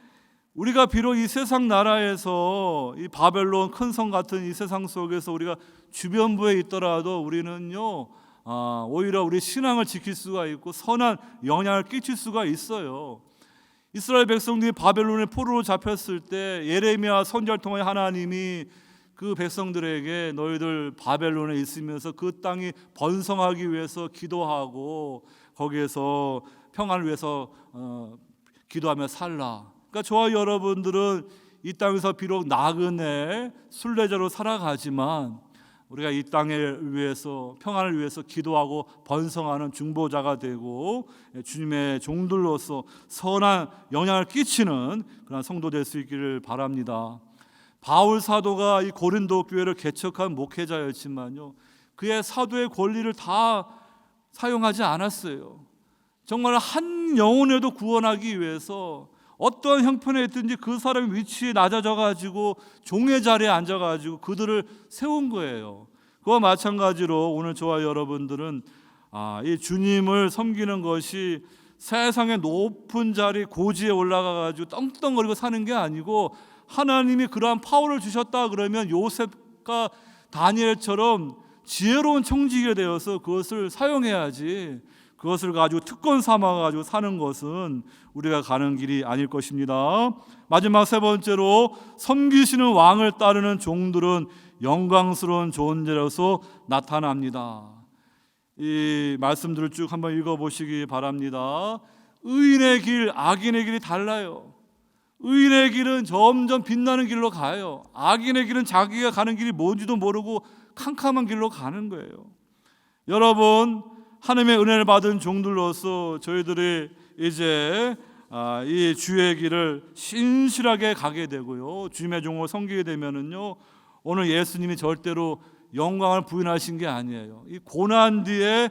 우리가 비록 이 세상 나라에서 이 바벨론 큰 성 같은 이 세상 속에서 우리가 주변부에 있더라도 우리는요 오히려 우리 신앙을 지킬 수가 있고 선한 영향을 끼칠 수가 있어요. 이스라엘 백성들이 바벨론의 포로로 잡혔을 때 예레미야 선지자를 통해 하나님이 그 백성들에게 너희들 바벨론에 있으면서 그 땅이 번성하기 위해서 기도하고 거기에서 평안을 위해서 기도하며 살라. 그러니까 저와 여러분들은 이 땅에서 비록 나그네 순례자로 살아가지만 우리가 이 땅을 위해서 평안을 위해서 기도하고 번성하는 중보자가 되고 주님의 종들로서 선한 영향을 끼치는 그런 성도 될 수 있기를 바랍니다. 바울 사도가 이 고린도 교회를 개척한 목회자였지만요, 그의 사도의 권리를 다 사용하지 않았어요. 정말 한 영혼에도 구원하기 위해서 어떠한 형편에 있든지 그 사람의 위치에 낮아져 가지고 종의 자리에 앉아 가지고 그들을 세운 거예요. 그와 마찬가지로 오늘 저와 여러분들은 이 주님을 섬기는 것이 세상의 높은 자리 고지에 올라가 가지고 떵떵거리고 사는 게 아니고, 하나님이 그러한 파워를 주셨다 그러면 요셉과 다니엘처럼 지혜로운 청지기가 되어서 그것을 사용해야지, 그것을 가지고 특권 삼아가지고 사는 것은 우리가 가는 길이 아닐 것입니다. 마지막 세 번째로, 섬기시는 왕을 따르는 종들은 영광스러운 존재로서 나타납니다. 이 말씀들을 쭉 한번 읽어보시기 바랍니다. 의인의 길, 악인의 길이 달라요. 의인의 길은 점점 빛나는 길로 가요. 악인의 길은 자기가 가는 길이 뭔지도 모르고 캄캄한 길로 가는 거예요. 여러분, 하나님의 은혜를 받은 종들로서 저희들이 이제 이 주의 길을 신실하게 가게 되고요, 주님의 종을 섬기게 되면은요, 오늘 예수님이 절대로 영광을 부인하신 게 아니에요. 이 고난 뒤에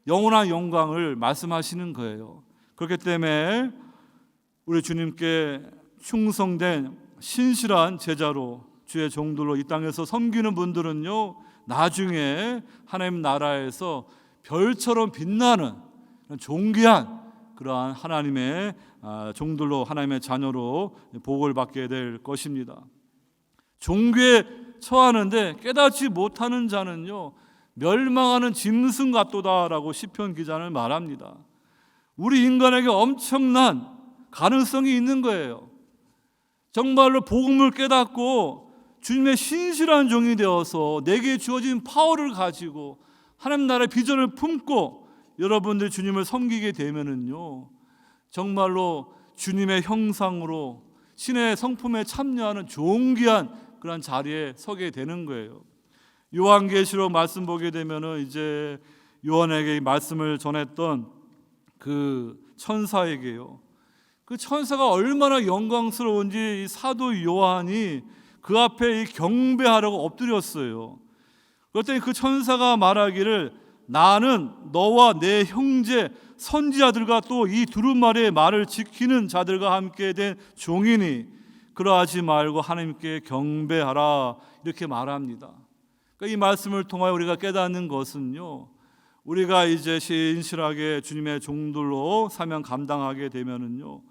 영원한 영광을 말씀하시는 거예요. 그렇기 때문에 우리 주님께 충성된 신실한 제자로, 주의 종들로 이 땅에서 섬기는 분들은요, 나중에 하나님 나라에서 별처럼 빛나는 존귀한 그러한 하나님의 종들로, 하나님의 자녀로 복을 받게 될 것입니다. 종교에 처하는데 깨닫지 못하는 자는요, 멸망하는 짐승 같도다라고 시편 기자는 말합니다. 우리 인간에게 엄청난 가능성이 있는 거예요. 정말로 복음을 깨닫고 주님의 신실한 종이 되어서 내게 주어진 파워를 가지고 하나님 나라의 비전을 품고 여러분들이 주님을 섬기게 되면은요, 정말로 주님의 형상으로 신의 성품에 참여하는 존귀한 그런 자리에 서게 되는 거예요. 요한계시록 말씀 보게 되면은 이제 요한에게 이 말씀을 전했던 그 천사에게요, 그 천사가 얼마나 영광스러운지 이 사도 요한이 그 앞에 경배하라고 엎드렸어요. 그랬더니 그 천사가 말하기를, 나는 너와 내 형제 선지자들과 또 이 두루마리의 말을 지키는 자들과 함께 된 종이니 그러하지 말고 하나님께 경배하라, 이렇게 말합니다. 그러니까 이 말씀을 통하여 우리가 깨닫는 것은요, 우리가 이제 신실하게 주님의 종들로 사명 감당하게 되면은요,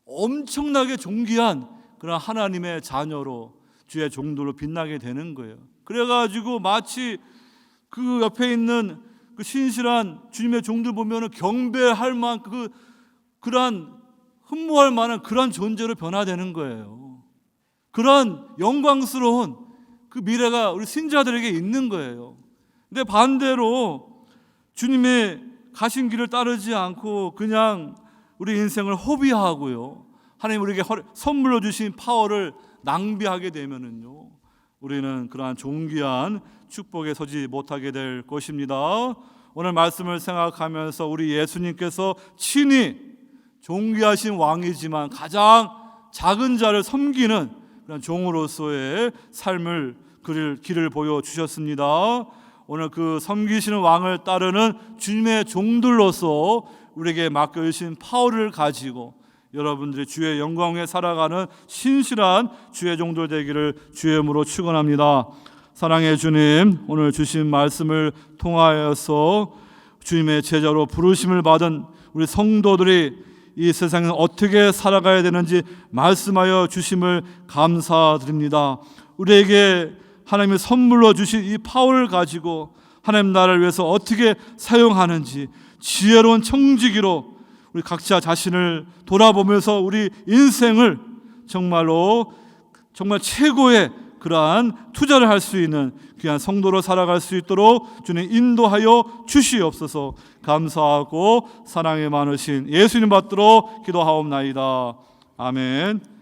엄청나게 존귀한 그런 하나님의 자녀로, 주의 종들로 빛나게 되는 거예요. 그래가지고 마치 그 옆에 있는 그 신실한 주님의 종들 보면은 경배할 만한 그러한 흠모할 만한 그런 존재로 변화되는 거예요. 그런 영광스러운 그 미래가 우리 신자들에게 있는 거예요. 근데 반대로 주님의 가신 길을 따르지 않고 그냥 우리 인생을 허비하고요, 하나님 우리에게 선물로 주신 파워를 낭비하게 되면은요, 우리는 그러한 존귀한 축복에 서지 못하게 될 것입니다. 오늘 말씀을 생각하면서 우리 예수님께서 친히 존귀하신 왕이지만 가장 작은 자를 섬기는 그런 종으로서의 삶을 길을 보여주셨습니다. 오늘 그 섬기시는 왕을 따르는 주님의 종들로서 우리에게 맡겨주신 파워를 가지고 여러분들이 주의 영광에 살아가는 신실한 주의 종들 되기를 주의 이름으로 축원합니다. 사랑의 주님, 오늘 주신 말씀을 통하여서 주님의 제자로 부르심을 받은 우리 성도들이 이 세상에 어떻게 살아가야 되는지 말씀하여 주심을 감사드립니다. 우리에게 하나님의 선물로 주신 이 파워를 가지고 하나님 나라를 위해서 어떻게 사용하는지 지혜로운 청지기로 우리 각자 자신을 돌아보면서 우리 인생을 정말로 정말 최고의 그러한 투자를 할 수 있는 귀한 성도로 살아갈 수 있도록 주님 인도하여 주시옵소서. 감사하고 사랑에 많으신 예수님 받들어 기도하옵나이다. 아멘.